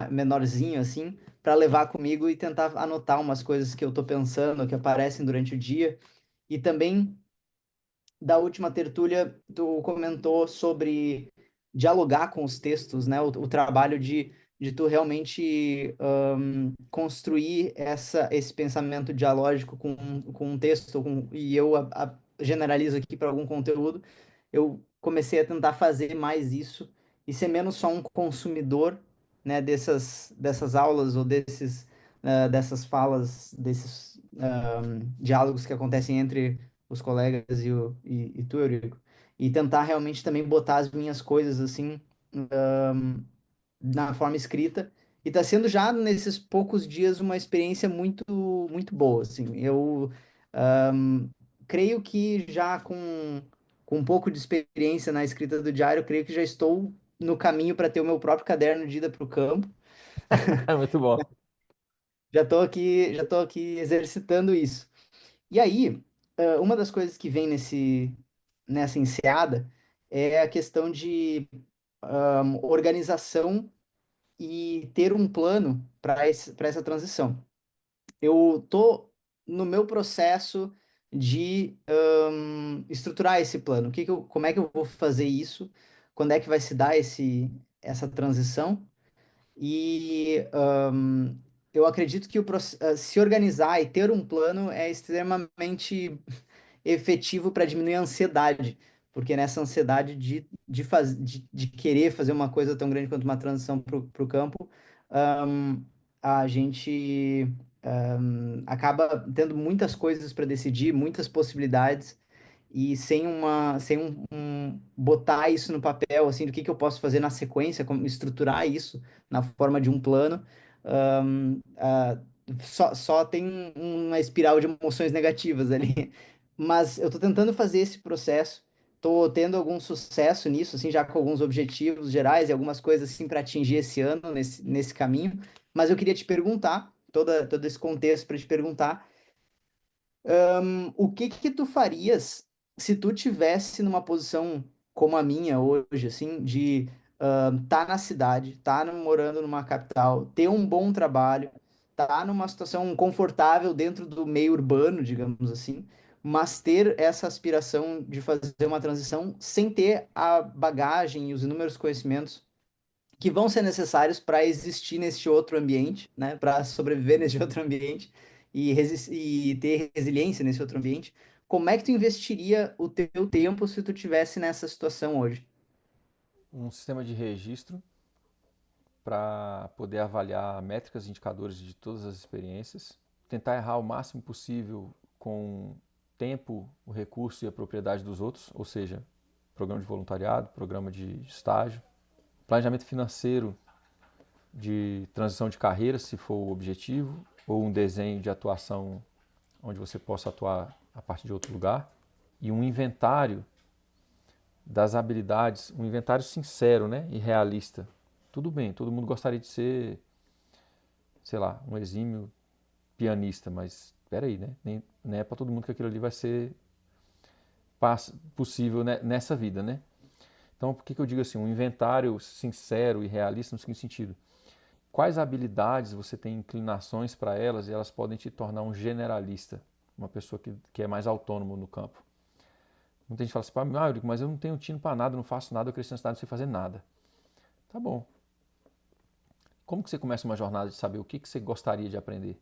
Speaker 4: menorzinho, assim, para levar comigo e tentar anotar umas coisas que eu tô pensando, que aparecem durante o dia. E também da última tertúlia, tu comentou sobre dialogar com os textos, né? O trabalho de tu realmente construir esse pensamento dialógico com um texto, e eu generalizo aqui para algum conteúdo. Eu comecei a tentar fazer mais isso e ser menos só um consumidor, né, dessas aulas ou dessas falas, desses diálogos que acontecem entre os colegas e tu, Eurico, e tentar realmente também botar as minhas coisas assim na forma escrita. E tá sendo já nesses poucos dias uma experiência muito boa, assim. Eu ahm, creio que já com um pouco de experiência na escrita do diário, eu creio que já estou no caminho para ter o meu próprio caderno de ida para o campo.
Speaker 1: É muito bom.
Speaker 4: Já tô aqui exercitando isso. E aí, uma das coisas que vem nessa enseada é a questão de organização e ter um plano para essa transição. Eu tô no meu processo de estruturar esse plano. Como é que eu vou fazer isso? Quando é que vai se dar essa transição? E eu acredito que se organizar e ter um plano é extremamente efetivo para diminuir a ansiedade, porque nessa ansiedade de querer fazer uma coisa tão grande quanto uma transição para o campo, ahm, a gente acaba tendo muitas coisas para decidir, muitas possibilidades, e sem botar isso no papel, assim, do que eu posso fazer na sequência, como estruturar isso na forma de um plano, ahm, ah, só tem uma espiral de emoções negativas ali. Mas eu tô tentando fazer esse processo, tô tendo algum sucesso nisso, assim, já com alguns objetivos gerais e algumas coisas, assim, para atingir esse ano, nesse caminho. Mas eu queria te perguntar, todo esse contexto para te perguntar, o que que tu farias se tu tivesse numa posição como a minha hoje, assim, de tá na cidade, morando numa capital, ter um bom trabalho, tá numa situação confortável dentro do meio urbano, digamos assim, mas ter essa aspiração de fazer uma transição sem ter a bagagem e os inúmeros conhecimentos que vão ser necessários para existir neste outro ambiente, né? Para sobreviver neste outro ambiente e ter resiliência nesse outro ambiente. Como é que tu investiria o teu tempo se tu tivesse nessa situação hoje?
Speaker 1: Um sistema de registro para poder avaliar métricas e indicadores de todas as experiências, tentar errar o máximo possível com tempo, o recurso e a propriedade dos outros, ou seja, programa de voluntariado, programa de estágio, planejamento financeiro de transição de carreira, se for o objetivo, ou um desenho de atuação onde você possa atuar a partir de outro lugar, e um inventário das habilidades, um inventário sincero, né, e realista. Tudo bem, todo mundo gostaria de ser, sei lá, um exímio pianista, mas espera aí, né? Nem é para todo mundo que aquilo ali vai ser possível, né, nessa vida, né? Então, por que eu digo assim, um inventário sincero e realista no seguinte sentido? Quais habilidades você tem inclinações para elas e elas podem te tornar um generalista, uma pessoa que é mais autônomo no campo? Muita gente fala assim, Eurico, mas eu não tenho tino para nada, não faço nada, eu cresci na cidade, não sei fazer nada. Tá bom. Como que você começa uma jornada de saber o que você gostaria de aprender?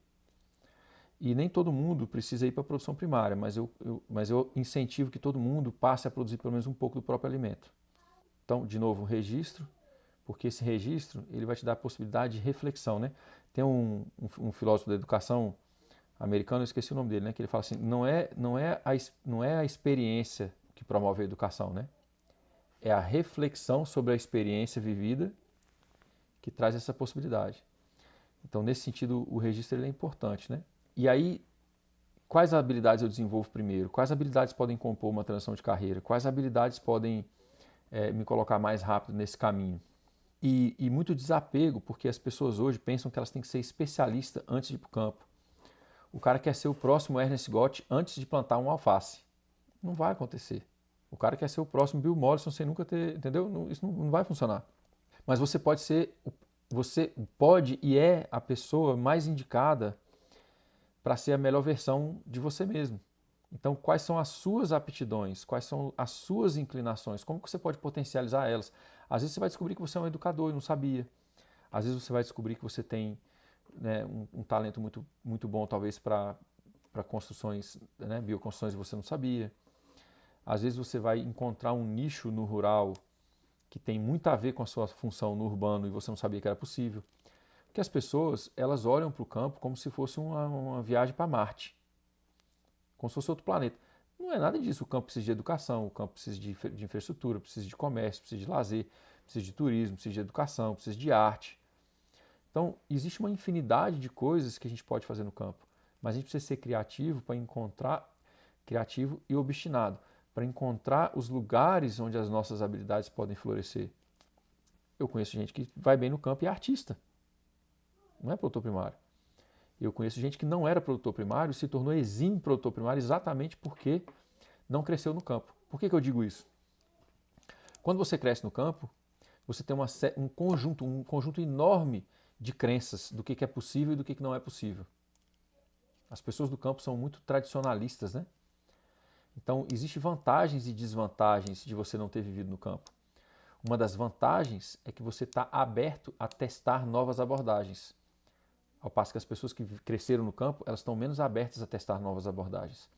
Speaker 1: E nem todo mundo precisa ir para a produção primária, mas eu incentivo que todo mundo passe a produzir pelo menos um pouco do próprio alimento. Então, de novo, um registro, porque esse registro ele vai te dar a possibilidade de reflexão. Né? Tem um filósofo da educação americano, eu esqueci o nome dele, né? Que ele fala assim, não é a experiência que promove a educação, né? É a reflexão sobre a experiência vivida que traz essa possibilidade. Então, nesse sentido, o registro ele é importante, né? E aí, quais habilidades eu desenvolvo primeiro? Quais habilidades podem compor uma transição de carreira? Quais habilidades podem me colocar mais rápido nesse caminho. E muito desapego, porque as pessoas hoje pensam que elas têm que ser especialistas antes de ir para o campo. O cara quer ser o próximo Ernest Gott antes de plantar um alface. Não vai acontecer. O cara quer ser o próximo Bill Mollison sem nunca ter, entendeu? Isso não vai funcionar. Mas você pode e é a pessoa mais indicada para ser a melhor versão de você mesmo. Então, quais são as suas aptidões? Quais são as suas inclinações? Como que você pode potencializar elas? Às vezes você vai descobrir que você é um educador e não sabia. Às vezes você vai descobrir que você tem, né, um talento muito, muito bom, talvez, para construções, né, bioconstruções, e você não sabia. Às vezes você vai encontrar um nicho no rural que tem muito a ver com a sua função no urbano e você não sabia que era possível. Porque as pessoas, elas olham para o campo como se fosse uma viagem para Marte, como se fosse outro planeta. Não é nada disso. O campo precisa de educação, o campo precisa de infraestrutura, precisa de comércio, precisa de lazer, precisa de turismo, precisa de educação, precisa de arte. Então, existe uma infinidade de coisas que a gente pode fazer no campo, mas a gente precisa ser criativo para encontrar, criativo e obstinado, para encontrar os lugares onde as nossas habilidades podem florescer. Eu conheço gente que vai bem no campo e é artista, não é produtor primário. Eu conheço gente que não era produtor primário e se tornou exímio produtor primário exatamente porque não cresceu no campo. Por que eu digo isso? Quando você cresce no campo, você tem um conjunto enorme de crenças do que é possível e do que não é possível. As pessoas do campo são muito tradicionalistas, né? Então, existem vantagens e desvantagens de você não ter vivido no campo. Uma das vantagens é que você está aberto a testar novas abordagens. Ao passo que as pessoas que cresceram no campo, elas estão menos abertas a testar novas abordagens.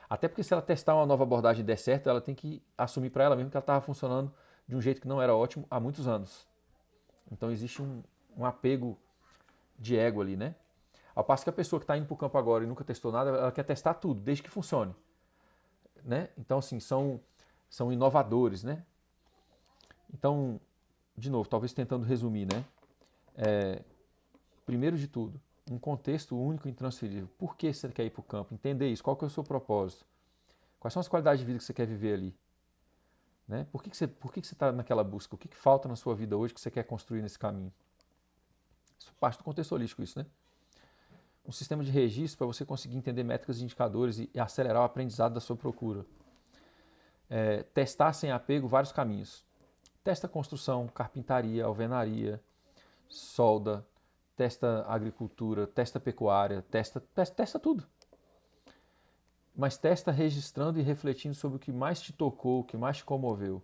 Speaker 1: Até porque se ela testar uma nova abordagem e der certo, ela tem que assumir para ela mesma que ela estava funcionando de um jeito que não era ótimo há muitos anos. Então existe um apego de ego ali, né? Ao passo que a pessoa que está indo para o campo agora e nunca testou nada, ela quer testar tudo, desde que funcione. Né? Então, assim, são inovadores, né? Então, de novo, talvez tentando resumir, né? Primeiro de tudo, um contexto único e intransferível. Por que você quer ir para o campo? Entender isso. Qual que é o seu propósito? Quais são as qualidades de vida que você quer viver ali? Né? Por que você está naquela busca? O que falta na sua vida hoje que você quer construir nesse caminho? Isso é parte do contexto holístico, isso, né? Um sistema de registro para você conseguir entender métricas e indicadores e acelerar o aprendizado da sua procura. Testar sem apego vários caminhos. Testa construção, carpintaria, alvenaria, solda, testa agricultura, testa pecuária, testa tudo. Mas testa registrando e refletindo sobre o que mais te tocou, o que mais te comoveu.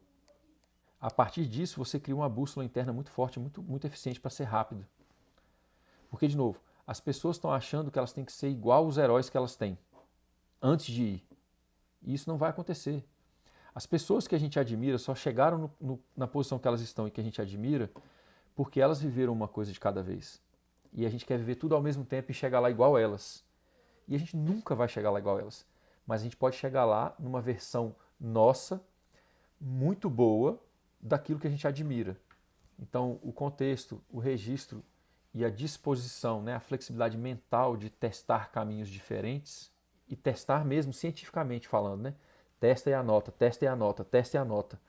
Speaker 1: A partir disso, você cria uma bússola interna muito forte, muito eficiente para ser rápido. Porque, de novo, as pessoas estão achando que elas têm que ser igual aos heróis que elas têm, antes de ir. E isso não vai acontecer. As pessoas que a gente admira só chegaram na posição que elas estão e que a gente admira porque elas viveram uma coisa de cada vez. E a gente quer viver tudo ao mesmo tempo e chegar lá igual elas. E a gente nunca vai chegar lá igual elas. Mas a gente pode chegar lá numa versão nossa, muito boa, daquilo que a gente admira. Então, o contexto, o registro e a disposição, né, a flexibilidade mental de testar caminhos diferentes e testar mesmo cientificamente falando, né? Testa e anota, testa e anota, testa e anota.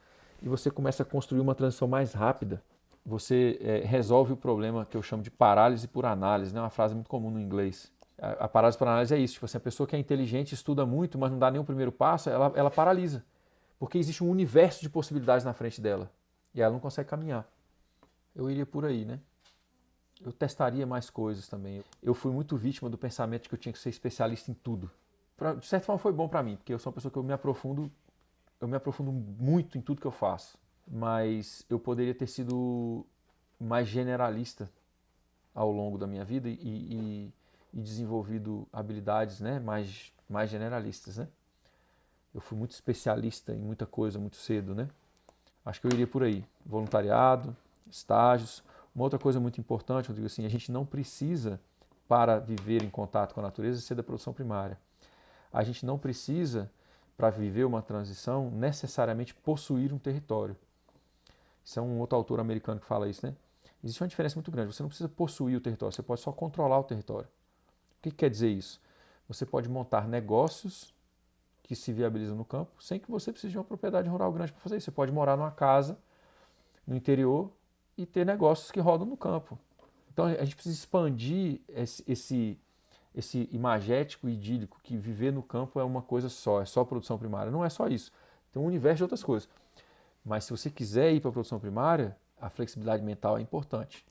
Speaker 1: E você começa a construir uma transição mais rápida. Você resolve o problema que eu chamo de parálise por análise, né? Uma frase muito comum no inglês. A parálise por análise é isso, tipo assim, a pessoa que é inteligente, estuda muito, mas não dá nem o primeiro passo, ela paralisa. Porque existe um universo de possibilidades na frente dela. E ela não consegue caminhar. Eu iria por aí, né? Eu testaria mais coisas também. Eu fui muito vítima do pensamento de que eu tinha que ser especialista em tudo. De certa forma foi bom para mim, porque eu sou uma pessoa que eu me aprofundo muito em tudo que eu faço. Mas eu poderia ter sido mais generalista ao longo da minha vida e desenvolvido habilidades, né, mais generalistas, né? Eu fui muito especialista em muita coisa muito cedo, né? Acho que eu iria por aí. Voluntariado, estágios. Uma outra coisa muito importante, eu digo assim, a gente não precisa, para viver em contato com a natureza, ser da produção primária. A gente não precisa, para viver uma transição, necessariamente possuir um território. Isso é um outro autor americano que fala isso, né? Existe uma diferença muito grande. Você não precisa possuir o território, você pode só controlar o território. O que quer dizer isso? Você pode montar negócios que se viabilizam no campo sem que você precise de uma propriedade rural grande para fazer isso. Você pode morar numa casa no interior e ter negócios que rodam no campo. Então a gente precisa expandir esse imagético idílico que viver no campo é uma coisa só, é só produção primária. Não é só isso. Tem um universo de outras coisas. Mas se você quiser ir para a produção primária, a flexibilidade mental é importante.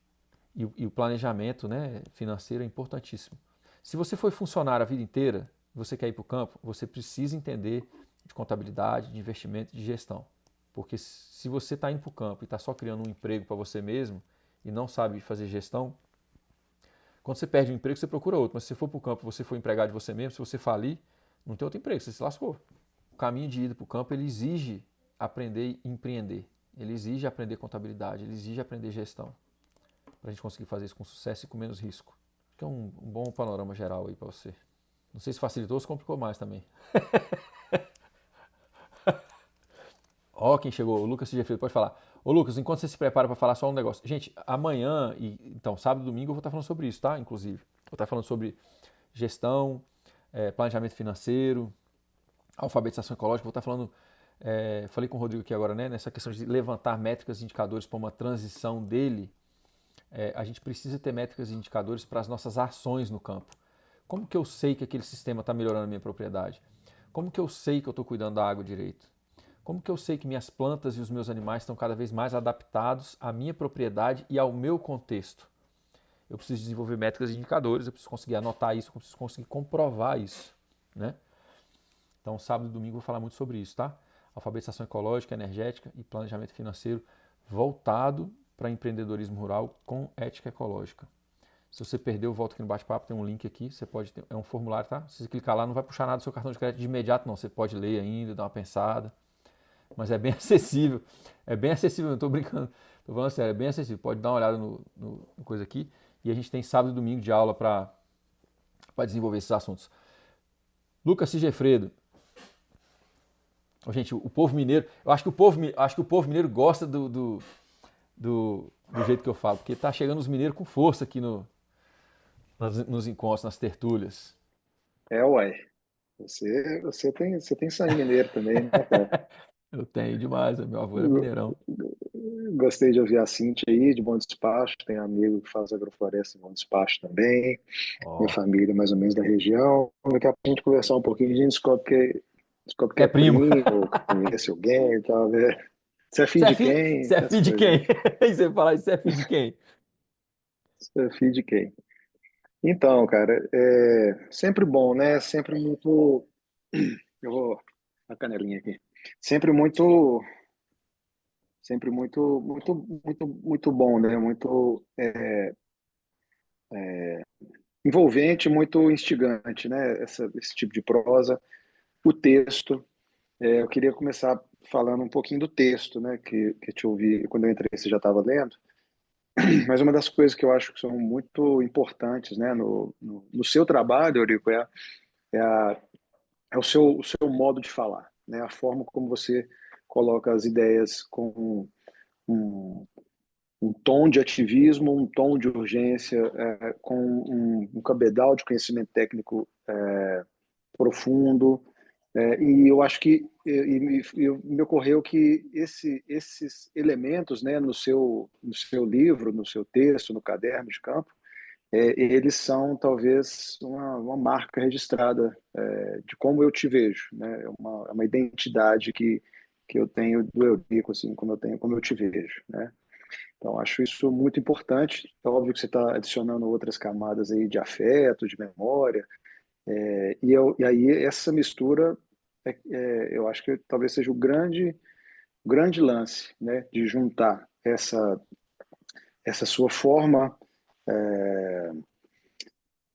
Speaker 1: E o planejamento, né, financeiro é importantíssimo. Se você foi funcionário a vida inteira, você quer ir para o campo, você precisa entender de contabilidade, de investimento, de gestão. Porque se você está indo para o campo e está só criando um emprego para você mesmo e não sabe fazer gestão, quando você perde um emprego, você procura outro. Mas se você for para o campo, você for empregado de você mesmo, se você falir, não tem outro emprego, você se lascou. O caminho de ida para o campo, ele exige aprender e empreender. Ele exige aprender contabilidade, ele exige aprender gestão. Para a gente conseguir fazer isso com sucesso e com menos risco. Acho que é um bom panorama geral aí para você. Não sei se facilitou ou se complicou mais também. Ó, quem chegou, o Lucas Sigefredo, pode falar. Ô Lucas, enquanto você se prepara para falar só um negócio. Gente, amanhã, então sábado e domingo eu vou estar falando sobre isso, tá? Inclusive. Vou estar falando sobre gestão, planejamento financeiro, alfabetização ecológica. Vou estar falando, falei com o Rodrigo aqui agora, né? Nessa questão de levantar métricas e indicadores para uma transição dele. A gente precisa ter métricas e indicadores para as nossas ações no campo. Como que eu sei que aquele sistema está melhorando a minha propriedade? Como que eu sei que eu estou cuidando da água direito? Como que eu sei que minhas plantas e os meus animais estão cada vez mais adaptados à minha propriedade e ao meu contexto? Eu preciso desenvolver métricas e indicadores, eu preciso conseguir anotar isso, eu preciso conseguir comprovar isso, né? Então, sábado e domingo eu vou falar muito sobre isso, tá? Alfabetização ecológica, energética e planejamento financeiro voltado para empreendedorismo rural com ética ecológica. Se você perdeu, volta aqui no bate-papo, tem um link aqui, você pode ter, é um formulário, tá? Se você clicar lá, não vai puxar nada do seu cartão de crédito de imediato, não. Você pode ler ainda, dar uma pensada, mas é bem acessível. É bem acessível, não estou brincando, estou falando sério, é bem acessível. Pode dar uma olhada no coisa aqui. E a gente tem sábado e domingo de aula para desenvolver esses assuntos. Lucas Sigefredo. Gente, o povo mineiro, eu acho que o povo mineiro gosta do jeito que eu falo, porque tá chegando os mineiros com força aqui nos encontros, nas tertúlias.
Speaker 5: Uai. Você tem sangue mineiro também, né, cara?
Speaker 1: Eu tenho demais, meu avô era mineirão.
Speaker 5: Gostei de ouvir a Cíntia aí, de Bom Despacho. Tem amigo que faz agrofloresta em Bom Despacho também. Minha
Speaker 1: Ó,
Speaker 5: família, mais ou menos, da região. Daqui a pouco a gente conversar um pouquinho, a gente descobre que
Speaker 1: é
Speaker 5: é
Speaker 1: primo.
Speaker 5: primo, que conhece alguém e tal, né? Você é filho de quem?
Speaker 1: Você é
Speaker 5: Essas
Speaker 1: filho de
Speaker 5: coisas aí.
Speaker 1: quem? E você fala, você é filho de quem?
Speaker 5: Você é filho de quem? Então, cara, é sempre bom, né? Sempre muito. Eu vou. A canelinha aqui. Sempre muito. Sempre muito bom, né? Muito envolvente, muito instigante, né? Esse tipo de prosa. O texto. Eu queria começar falando um pouquinho do texto, né? Que eu te ouvi quando eu entrei, você já estava lendo. Mas uma das coisas que eu acho que são muito importantes, né? No seu trabalho, Eurico, é, a, é o seu modo de falar, né? A forma como você coloca as ideias com um, um tom de ativismo, um tom de urgência, com um cabedal de conhecimento técnico profundo. E eu acho que me ocorreu que esses elementos, né, no seu livro, no seu texto, no caderno de campo, eles são talvez uma marca registrada de como eu te vejo, né? É uma identidade que eu tenho do Eurico, assim, como eu te vejo, né? Então, acho isso muito importante. É óbvio que você está adicionando outras camadas aí de afeto, de memória, e aí essa mistura, eu acho que talvez seja o grande lance, né, de juntar essa sua forma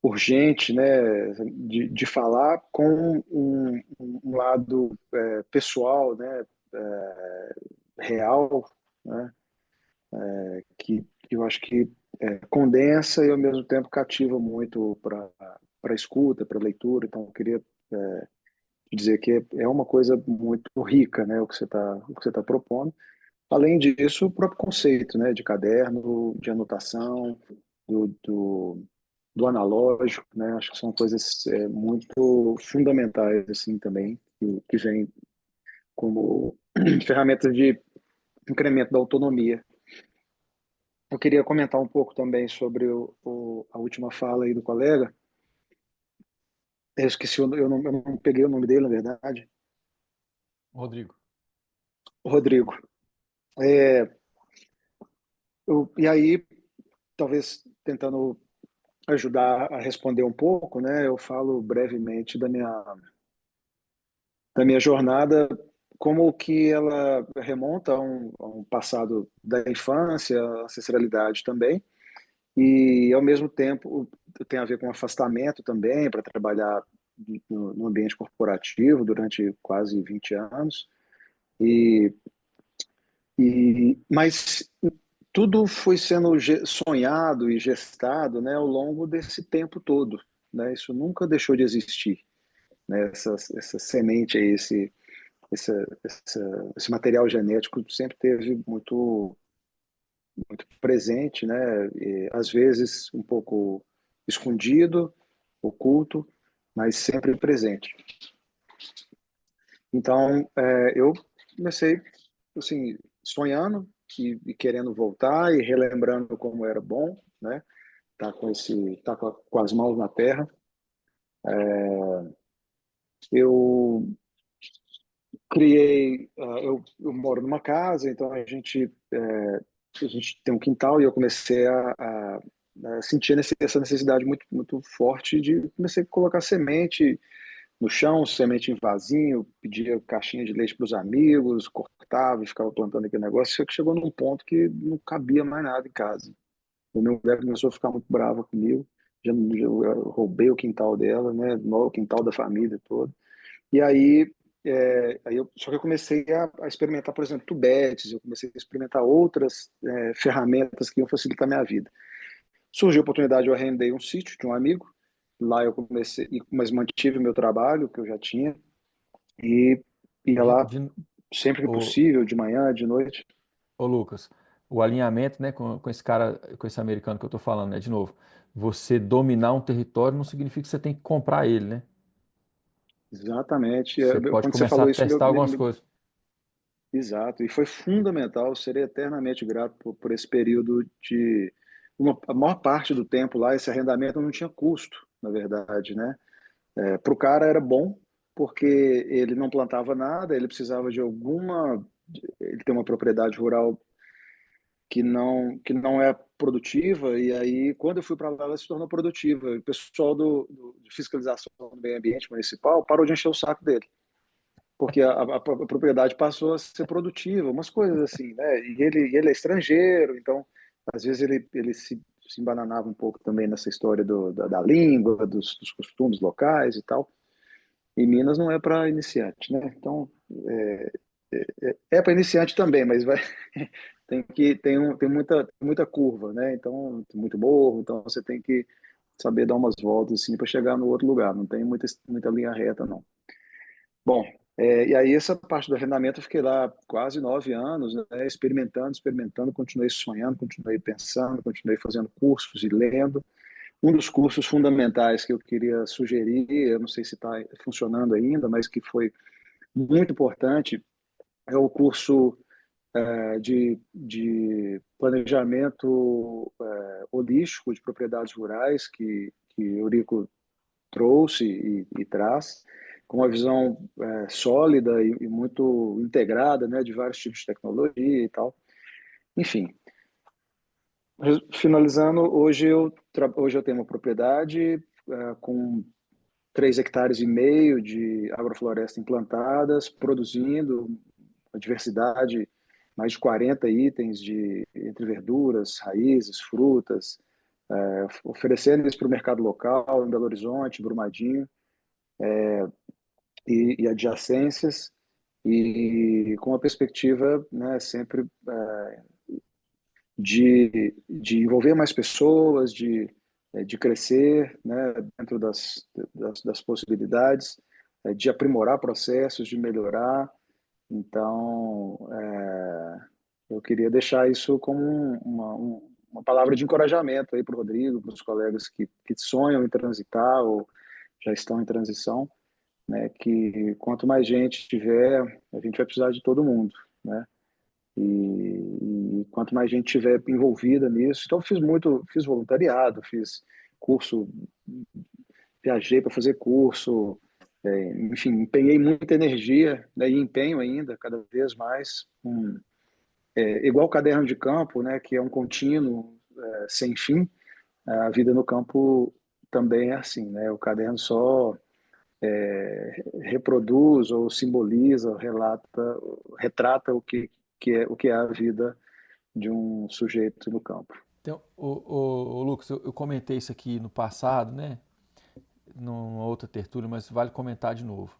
Speaker 5: urgente, né, de falar com um lado pessoal, né, real, né, que eu acho que condensa e ao mesmo tempo cativa muito para escuta, para leitura. Então, eu queria dizer que é uma coisa muito rica, né, o que você tá propondo. Além disso, o próprio conceito, né, de caderno, de anotação, do, do, do analógico, né, acho que são coisas muito fundamentais assim também que vem como ferramentas de incremento da autonomia. Eu queria comentar um pouco também sobre a última fala aí do colega. Eu esqueci, eu não peguei o nome dele, na verdade.
Speaker 1: Rodrigo.
Speaker 5: Rodrigo. É, e aí, talvez tentando ajudar a responder um pouco, né? Eu falo brevemente da minha jornada, como que ela remonta a um passado da infância, ancestralidade também, e ao mesmo tempo tem a ver com afastamento também, para trabalhar no ambiente corporativo durante quase 20 anos. E, mas tudo foi sendo sonhado e gestado, né, ao longo desse tempo todo, né? Isso nunca deixou de existir, né? Essa semente aí, esse material genético sempre teve muito presente, né? E, às vezes um pouco escondido, oculto, mas sempre presente. Então, eu comecei assim sonhando e querendo voltar e relembrando como era bom, né? Tá com as mãos na terra. Eu criei, eu moro numa casa, então a gente tem um quintal e eu comecei a sentir essa necessidade muito forte de comecei a colocar semente no chão, semente em vasinho, pedia caixinha de leite para os amigos, cortava e ficava plantando aquele negócio, só que chegou num ponto que não cabia mais nada em casa. O meu mulher começou a ficar muito brava comigo, já eu roubei o quintal dela, né, o quintal da família toda. E aí, só que eu comecei a experimentar, por exemplo, tubetes, eu comecei a experimentar outras ferramentas que iam facilitar a minha vida. Surgiu a oportunidade, eu arrendei um sítio de um amigo, lá eu comecei, mas mantive o meu trabalho, que eu já tinha, e ia
Speaker 1: De,
Speaker 5: lá
Speaker 1: de,
Speaker 5: sempre que
Speaker 1: ô,
Speaker 5: possível, de manhã, de noite.
Speaker 1: ô Lucas, o alinhamento, né, com esse cara, com esse americano que eu tô falando, né, de novo, você dominar um território não significa que você tem que comprar ele, né?
Speaker 5: Exatamente.
Speaker 1: Você pode
Speaker 5: Quando você
Speaker 1: começar a
Speaker 5: falou isso,
Speaker 1: testar algumas coisas.
Speaker 5: exato, e foi fundamental, eu serei eternamente grato por esse período de... a maior parte do tempo lá, esse arrendamento não tinha custo, na verdade, né? Para o cara era bom, porque ele não plantava nada, ele precisava de ele tem uma propriedade rural que não é produtiva, e aí quando eu fui para lá ela se tornou produtiva. O pessoal de fiscalização do meio ambiente municipal parou de encher o saco dele, porque a propriedade passou a ser produtiva, umas coisas assim, né? E ele é estrangeiro, então às vezes ele se embananava um pouco também nessa história da língua, dos costumes locais e tal. E Minas não é para iniciante, né? Então, é para iniciante também, mas tem muita curva, né? Então, tem muito morro, então você tem que saber dar umas voltas assim para chegar no outro lugar. Não tem muita linha reta, não. Bom, e aí essa parte do arrendamento eu fiquei lá quase 9 anos, né? Experimentando, continuei sonhando, continuei pensando, continuei fazendo cursos e lendo. Um dos cursos fundamentais que eu queria sugerir, eu não sei se está funcionando ainda, mas que foi muito importante, é o curso de planejamento holístico de propriedades rurais que Eurico trouxe e traz, com uma visão sólida e muito integrada, né, de vários tipos de tecnologia e tal. Enfim, finalizando, hoje eu tenho uma propriedade com 3,5 hectares de agrofloresta implantadas, produzindo uma diversidade, mais de 40 itens entre verduras, raízes, frutas, oferecendo isso para o mercado local, em Belo Horizonte, Brumadinho e adjacências, e com a perspectiva, né, sempre de envolver mais pessoas, de crescer, né, dentro das possibilidades, de aprimorar processos, de melhorar. Então, eu queria deixar isso como uma palavra de encorajamento aí para o Rodrigo, para os colegas que sonham em transitar ou já estão em transição, né, que quanto mais gente tiver, a gente vai precisar de todo mundo, né? E quanto mais gente tiver envolvida nisso, então fiz voluntariado, fiz curso, viajei para fazer curso, enfim, empenhei muita energia, né, e empenho ainda cada vez mais, igual o caderno de campo, né, que é um contínuo sem fim. A vida no campo também é assim, né? O caderno só reproduz ou simboliza, retrata o que é a vida de um sujeito no campo.
Speaker 1: Então, o Lucas, eu comentei isso aqui no passado, né? Numa outra tertúlia, mas vale comentar de novo.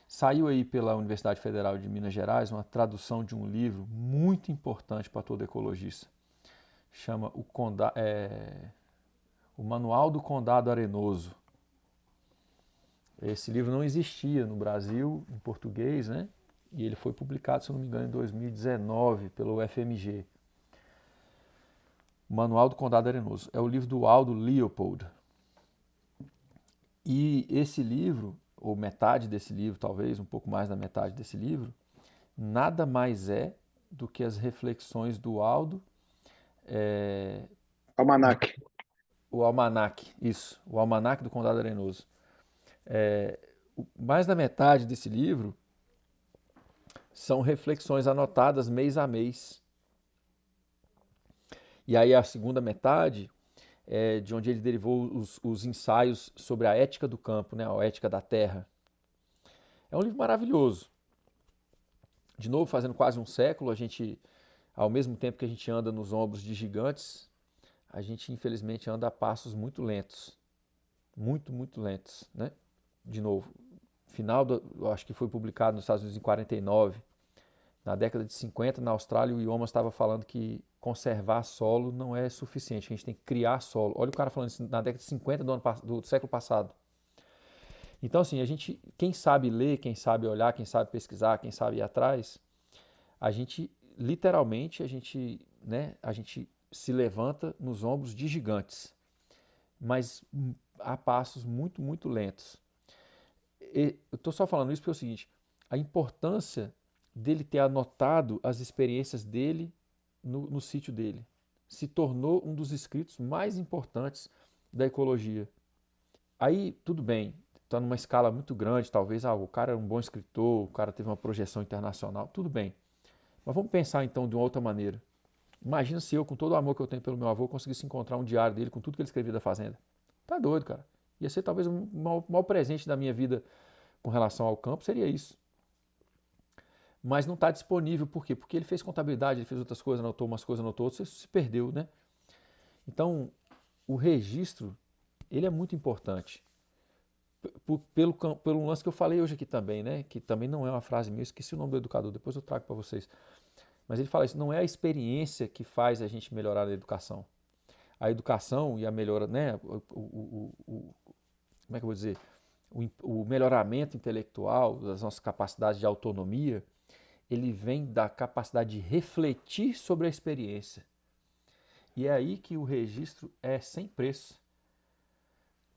Speaker 1: Saiu aí pela Universidade Federal de Minas Gerais uma tradução de um livro muito importante para todo ecologista. Chama o Manual do Condado Arenoso. Esse livro não existia no Brasil, em português, né? E ele foi publicado, se eu não me engano, em 2019 pelo UFMG. O Manual do Condado Arenoso. É o livro do Aldo Leopold. E esse livro, ou metade desse livro, talvez, um pouco mais da metade desse livro, nada mais é do que as reflexões do Aldo.
Speaker 5: Almanac.
Speaker 1: O Almanac, isso, o Almanac do Condado Arenoso. Mais da metade desse livro são reflexões anotadas mês a mês. E aí a segunda metade é de onde ele derivou os ensaios sobre a ética do campo, né, a ética da terra. É um livro maravilhoso. De novo, fazendo quase um século, a gente, ao mesmo tempo que a gente anda nos ombros de gigantes, a gente infelizmente anda a passos muito lentos. Muito, muito lentos, né? De novo, eu acho que foi publicado nos Estados Unidos em 49. Na década de 50, na Austrália, o Iomas estava falando que conservar solo não é suficiente, a gente tem que criar solo. Olha o cara falando isso na década de 50 do século passado. Então, assim, quem sabe ler, quem sabe olhar, quem sabe pesquisar, quem sabe ir atrás, a gente, literalmente, a gente se levanta nos ombros de gigantes, mas a passos muito, muito lentos. Eu estou só falando isso porque é o seguinte, a importância dele ter anotado as experiências dele no sítio dele se tornou um dos escritos mais importantes da ecologia. Aí, tudo bem, está numa escala muito grande, talvez o cara é um bom escritor, o cara teve uma projeção internacional, tudo bem. Mas vamos pensar então de uma outra maneira. Imagina se eu, com todo o amor que eu tenho pelo meu avô, conseguisse encontrar um diário dele com tudo que ele escrevia da fazenda. Tá doido, cara. Ia ser talvez o maior presente da minha vida com relação ao campo, seria isso. Mas não está disponível, por quê? Porque ele fez contabilidade, ele fez outras coisas, anotou umas coisas, anotou outras, isso se perdeu, né? Então, o registro, ele é muito importante. Pelo lance que eu falei hoje aqui também, né? Que também não é uma frase minha, eu esqueci o nome do educador, depois eu trago para vocês. Mas ele fala isso, não é a experiência que faz a gente melhorar a educação. A educação e a melhora, né? Como é que eu vou dizer? O melhoramento intelectual, das nossas capacidades de autonomia, ele vem da capacidade de refletir sobre a experiência. E é aí que o registro é sem preço.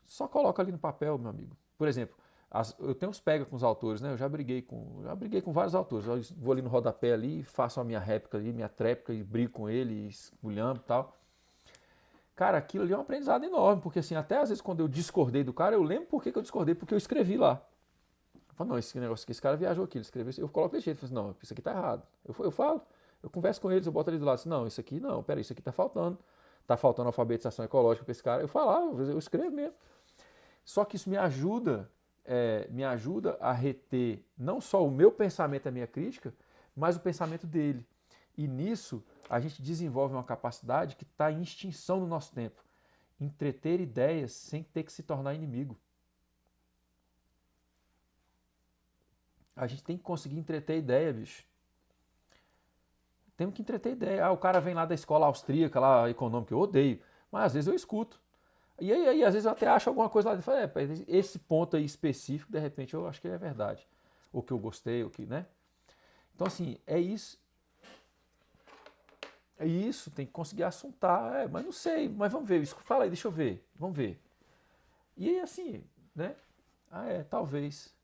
Speaker 1: Só coloca ali no papel, meu amigo. Por exemplo, eu tenho uns pega com os autores, né? Eu já briguei com vários autores. Eu vou ali no rodapé ali, faço a minha réplica ali, minha tréplica e brigo com ele, esculhambo e tal. Cara, aquilo ali é um aprendizado enorme, porque assim, até às vezes quando eu discordei do cara, eu lembro por que eu discordei, porque eu escrevi lá. Eu falo, não, esse negócio aqui, esse cara viajou aqui, ele escreveu isso, eu coloco desse jeito, eu falo assim, não, isso aqui tá errado. Eu falo, eu converso com eles, eu boto ali do lado, assim, não, isso aqui não, peraí, isso aqui tá faltando alfabetização ecológica para esse cara. Eu falo, eu escrevo mesmo. Só que isso me ajuda a reter não só o meu pensamento, a minha crítica, mas o pensamento dele. E nisso a gente desenvolve uma capacidade que está em extinção no nosso tempo. Entreter ideias sem ter que se tornar inimigo. A gente tem que conseguir entreter ideia, bicho. Temos que entreter ideia. O cara vem lá da escola austríaca, lá econômica, eu odeio. Mas às vezes eu escuto. E aí às vezes eu até acho alguma coisa lá e falo, esse ponto aí específico, de repente, eu acho que é verdade. Ou que eu gostei, ou que, né? Então, assim, é isso. É isso, tem que conseguir assuntar. Mas não sei, mas vamos ver. Fala aí, deixa eu ver. Vamos ver. E aí, assim, né? Talvez.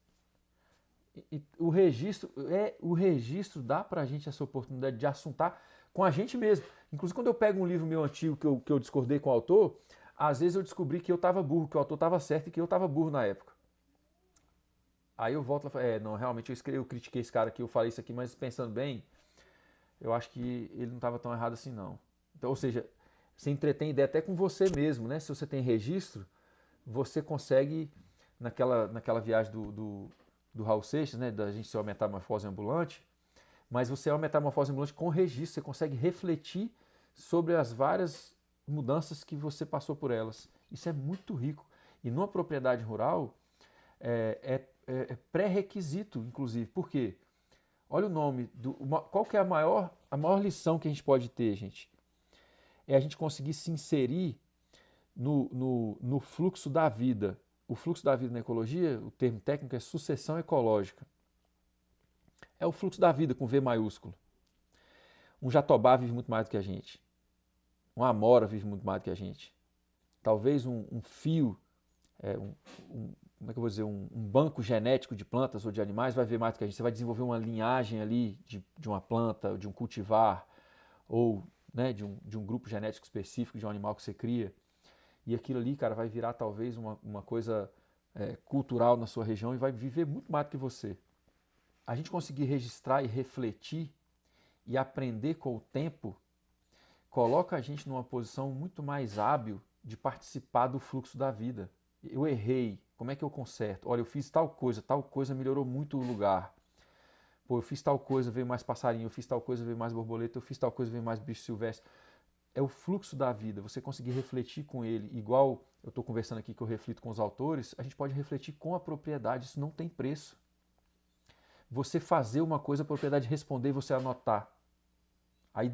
Speaker 1: E o registro dá para a gente essa oportunidade de assuntar com a gente mesmo. Inclusive, quando eu pego um livro meu antigo que eu discordei com o autor, às vezes eu descobri que eu estava burro, que o autor estava certo e que eu estava burro na época. Aí eu volto e falo, não, realmente eu critiquei esse cara aqui, eu falei isso aqui, mas pensando bem, eu acho que ele não estava tão errado assim não. Então, ou seja, você entretém ideia até com você mesmo, né? Se você tem registro, você consegue, naquela viagem do Raul Seixas, né? Da gente ser uma metamorfose ambulante, mas você é uma metamorfose ambulante com registro, você consegue refletir sobre as várias mudanças que você passou por elas. Isso é muito rico. E numa propriedade rural, é pré-requisito, inclusive. Por quê? Olha o nome. Qual que é a maior lição que a gente pode ter, gente? É a gente conseguir se inserir no fluxo da vida. O fluxo da vida na ecologia, o termo técnico é sucessão ecológica. É o fluxo da vida com V maiúsculo. Um jatobá vive muito mais do que a gente. Uma amora vive muito mais do que a gente. Talvez um fio, como é que eu vou dizer, um banco genético de plantas ou de animais vai ver mais do que a gente. Você vai desenvolver uma linhagem ali de uma planta, de um cultivar, ou né, de um grupo genético específico de um animal que você cria. E aquilo ali, cara, vai virar talvez uma coisa cultural na sua região e vai viver muito mais do que você. A gente conseguir registrar e refletir e aprender com o tempo coloca a gente numa posição muito mais hábil de participar do fluxo da vida. Eu errei, como é que eu conserto? Olha, eu fiz tal coisa melhorou muito o lugar. Pô, eu fiz tal coisa, veio mais passarinho, eu fiz tal coisa, veio mais borboleta, eu fiz tal coisa, veio mais bicho silvestre. É o fluxo da vida, você conseguir refletir com ele, igual eu estou conversando aqui que eu reflito com os autores, a gente pode refletir com a propriedade, isso não tem preço. Você fazer uma coisa, a propriedade responder e você anotar. Aí,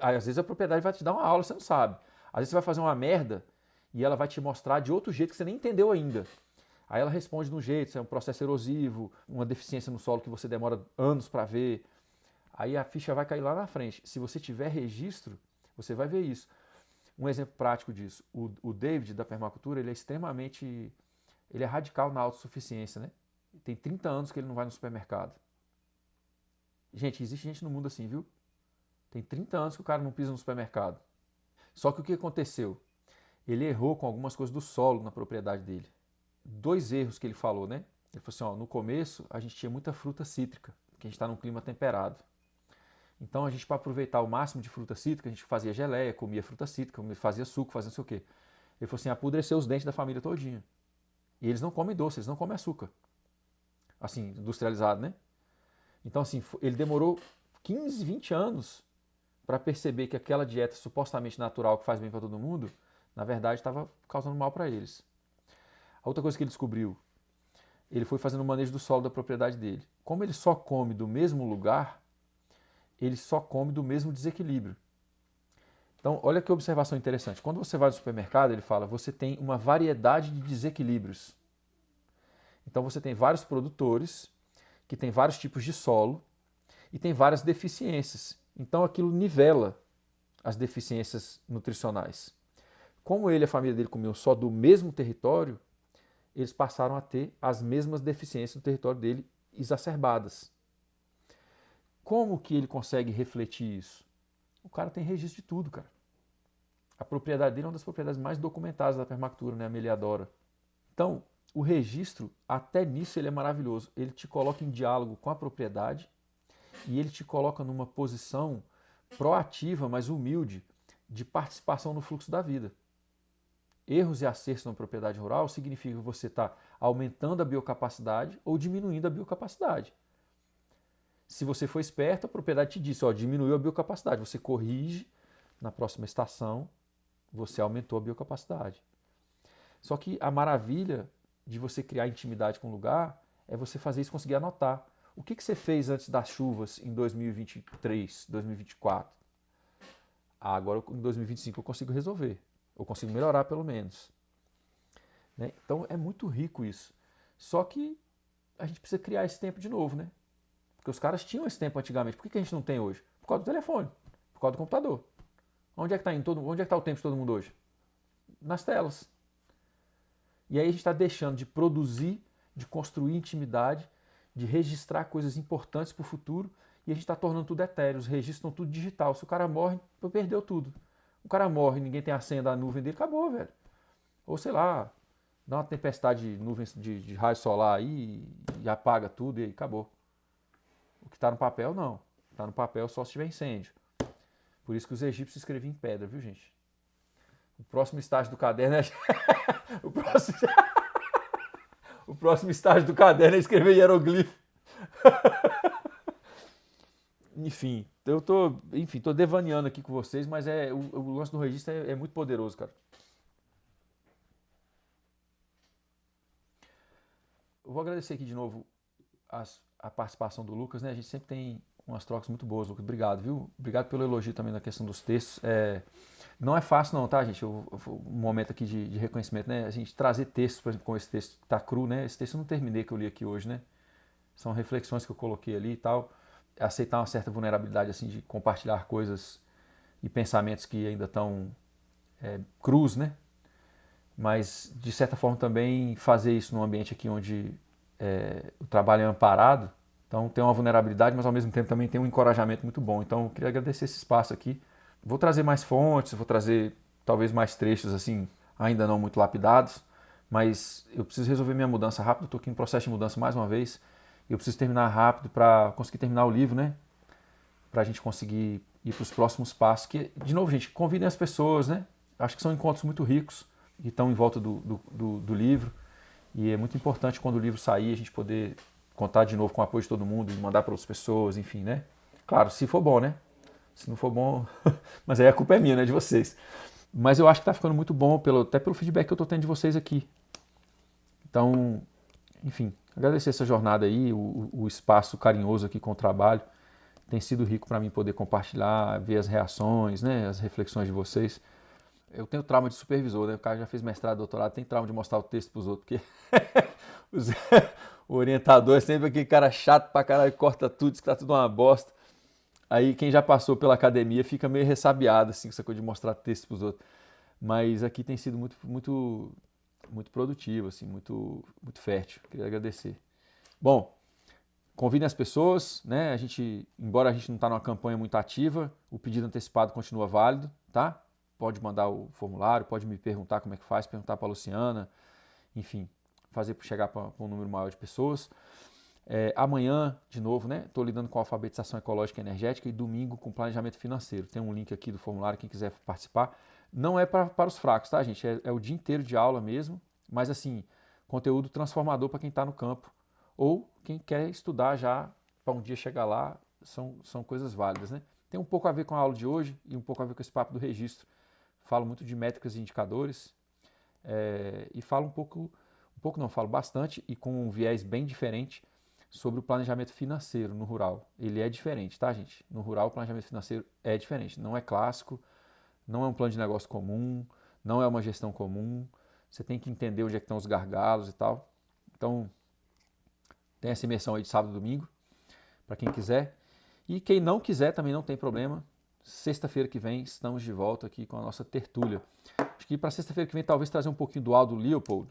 Speaker 1: às vezes a propriedade vai te dar uma aula, você não sabe. Às vezes você vai fazer uma merda e ela vai te mostrar de outro jeito que você nem entendeu ainda. Aí ela responde de um jeito, se é um processo erosivo, uma deficiência no solo que você demora anos para ver. Aí a ficha vai cair lá na frente. Se você tiver registro, você vai ver isso. Um exemplo prático disso, o David da permacultura, ele é radical na autossuficiência, né? Tem 30 anos que ele não vai no supermercado. Gente, existe gente no mundo assim, viu? Tem 30 anos que o cara não pisa no supermercado. Só que o que aconteceu? Ele errou com algumas coisas do solo na propriedade dele. 2 erros que ele falou, né? Ele falou assim, no começo a gente tinha muita fruta cítrica, porque a gente está num clima temperado. Então a gente, para aproveitar o máximo de fruta cítrica, a gente fazia geleia, comia fruta cítrica, fazia suco, fazia não sei o quê. Ele falou assim, apodreceu os dentes da família todinha. E eles não comem doce, eles não comem açúcar. Assim, industrializado, né? Então assim, ele demorou 15, 20 anos para perceber que aquela dieta supostamente natural que faz bem para todo mundo, na verdade estava causando mal para eles. A outra coisa que ele descobriu, ele foi fazendo o manejo do solo da propriedade dele. Como ele só come do mesmo lugar, ele só come do mesmo desequilíbrio. Então, olha que observação interessante. Quando você vai no supermercado, ele fala, você tem uma variedade de desequilíbrios. Então, você tem vários produtores que têm vários tipos de solo e tem várias deficiências. Então, aquilo nivela as deficiências nutricionais. Como ele e a família dele comiam só do mesmo território, eles passaram a ter as mesmas deficiências no território dele exacerbadas. Como que ele consegue refletir isso? O cara tem registro de tudo, cara. A propriedade dele é uma das propriedades mais documentadas da permacultura, né? A Meliadora. Então, o registro, até nisso, ele é maravilhoso. Ele te coloca em diálogo com a propriedade e ele te coloca numa posição proativa, mas humilde, de participação no fluxo da vida. Erros e acertos na propriedade rural significa que você está aumentando a biocapacidade ou diminuindo a biocapacidade. Se você for esperto, a propriedade te disse, diminuiu a biocapacidade. Você corrige, na próxima estação, você aumentou a biocapacidade. Só que a maravilha de você criar intimidade com o lugar é você fazer isso e conseguir anotar. O que você fez antes das chuvas em 2023, 2024? Agora em 2025 eu consigo resolver. Eu consigo melhorar pelo menos. Né? Então é muito rico isso. Só que a gente precisa criar esse tempo de novo, né? Porque os caras tinham esse tempo antigamente. Por que a gente não tem hoje? Por causa do telefone, por causa do computador. Onde é que está o tempo de todo mundo hoje? Nas telas. E aí a gente está deixando de produzir, de construir intimidade, de registrar coisas importantes para o futuro e a gente está tornando tudo etéreo, os registros estão tudo digital. Se o cara morre, perdeu tudo. O cara morre, ninguém tem a senha da nuvem dele, acabou, velho. Ou sei lá, dá uma tempestade de nuvens de raio solar aí e apaga tudo e aí acabou. O que está no papel, não. Está no papel só se tiver incêndio. Por isso que os egípcios escreviam em pedra, viu, gente? O próximo estágio do caderno é... o próximo estágio do caderno é escrever hieroglifo. Enfim, tô devaneando aqui com vocês, mas o lance do registro é muito poderoso, cara. Eu vou agradecer aqui de novo a participação do Lucas, né? A gente sempre tem umas trocas muito boas, Lucas. Obrigado, viu? Obrigado pelo elogio também na questão dos textos. Não é fácil não, tá, gente? Um momento aqui de reconhecimento, né? A gente trazer textos, por exemplo, como esse texto que tá cru, né? Esse texto eu não terminei, que eu li aqui hoje, né? São reflexões que eu coloquei ali e tal. Aceitar uma certa vulnerabilidade, assim, de compartilhar coisas e pensamentos que ainda estão crus, né? Mas, de certa forma, também fazer isso num ambiente aqui onde o trabalho é amparado. Então, tem uma vulnerabilidade, mas, ao mesmo tempo, também tem um encorajamento muito bom. Então, eu queria agradecer esse espaço aqui. Vou trazer mais fontes, vou trazer, talvez, mais trechos, assim, ainda não muito lapidados. Mas eu preciso resolver minha mudança rápido. Estou aqui em processo de mudança mais uma vez. Eu preciso terminar rápido para conseguir terminar o livro, né? Para a gente conseguir ir para os próximos passos. Que, de novo, gente, convidem as pessoas, né? Acho que são encontros muito ricos que estão em volta do livro. E é muito importante quando o livro sair a gente poder contar de novo com o apoio de todo mundo e mandar para outras pessoas, enfim, né? Claro, se for bom, né? Se não for bom, mas aí a culpa é minha, né? De vocês. Mas eu acho que está ficando muito bom, até pelo feedback que eu estou tendo de vocês aqui. Então, enfim, agradecer essa jornada aí, o espaço carinhoso aqui com o trabalho. Tem sido rico para mim poder compartilhar, ver as reações, né? As reflexões de vocês. Eu tenho trauma de supervisor, né? O cara já fez mestrado, doutorado, tem trauma de mostrar o texto para os outros, porque o orientador é sempre aquele cara chato pra caralho, corta tudo, diz que tá tudo uma bosta. Aí quem já passou pela academia fica meio ressabiado, assim, com essa coisa de mostrar texto para os outros. Mas aqui tem sido muito produtivo, assim, muito fértil. Queria agradecer. Bom, convidem as pessoas, né? Embora a gente não está numa campanha muito ativa, o pedido antecipado continua válido, tá? Pode mandar o formulário, pode me perguntar como é que faz, perguntar para a Luciana, enfim, fazer para chegar para um número maior de pessoas. Amanhã, de novo, né? Estou lidando com alfabetização ecológica e energética e domingo com planejamento financeiro. Tem um link aqui do formulário, quem quiser participar. Não é para os fracos, tá, gente? É o dia inteiro de aula mesmo, mas assim, conteúdo transformador para quem está no campo ou quem quer estudar já para um dia chegar lá, são coisas válidas, né? Tem um pouco a ver com a aula de hoje e um pouco a ver com esse papo do registro. Falo muito de métricas e indicadores e falo falo bastante e com um viés bem diferente sobre o planejamento financeiro no rural. Ele é diferente, tá, gente? No rural o planejamento financeiro é diferente, não é clássico, não é um plano de negócio comum, não é uma gestão comum, você tem que entender onde é que estão os gargalos e tal. Então, tem essa imersão aí de sábado e domingo, para quem quiser. E quem não quiser também não tem problema. Sexta-feira que vem estamos de volta aqui com a nossa tertúlia. Acho que para sexta-feira que vem talvez trazer um pouquinho do Aldo Leopold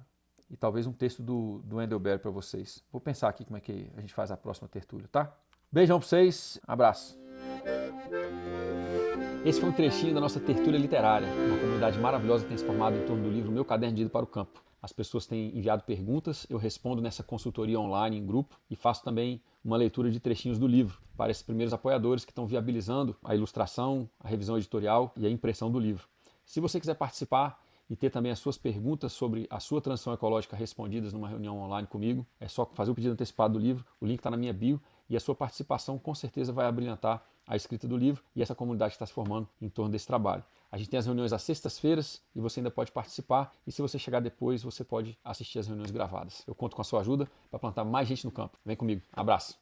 Speaker 1: e talvez um texto do Endelberg para vocês. Vou pensar aqui como é que a gente faz a próxima tertúlia, tá? Beijão para vocês, abraço. Esse foi um trechinho da nossa tertúlia literária, uma comunidade maravilhosa que tem se formado em torno do livro Meu Caderno de Ida para o Campo. As pessoas têm enviado perguntas, eu respondo nessa consultoria online em grupo e faço também uma leitura de trechinhos do livro para esses primeiros apoiadores que estão viabilizando a ilustração, a revisão editorial e a impressão do livro. Se você quiser participar e ter também as suas perguntas sobre a sua transição ecológica respondidas numa reunião online comigo, é só fazer o pedido antecipado do livro, o link está na minha bio e a sua participação com certeza vai abrilhantar a escrita do livro e essa comunidade que está se formando em torno desse trabalho. A gente tem as reuniões às sextas-feiras e você ainda pode participar e se você chegar depois, você pode assistir as reuniões gravadas. Eu conto com a sua ajuda para plantar mais gente no campo. Vem comigo. Abraço.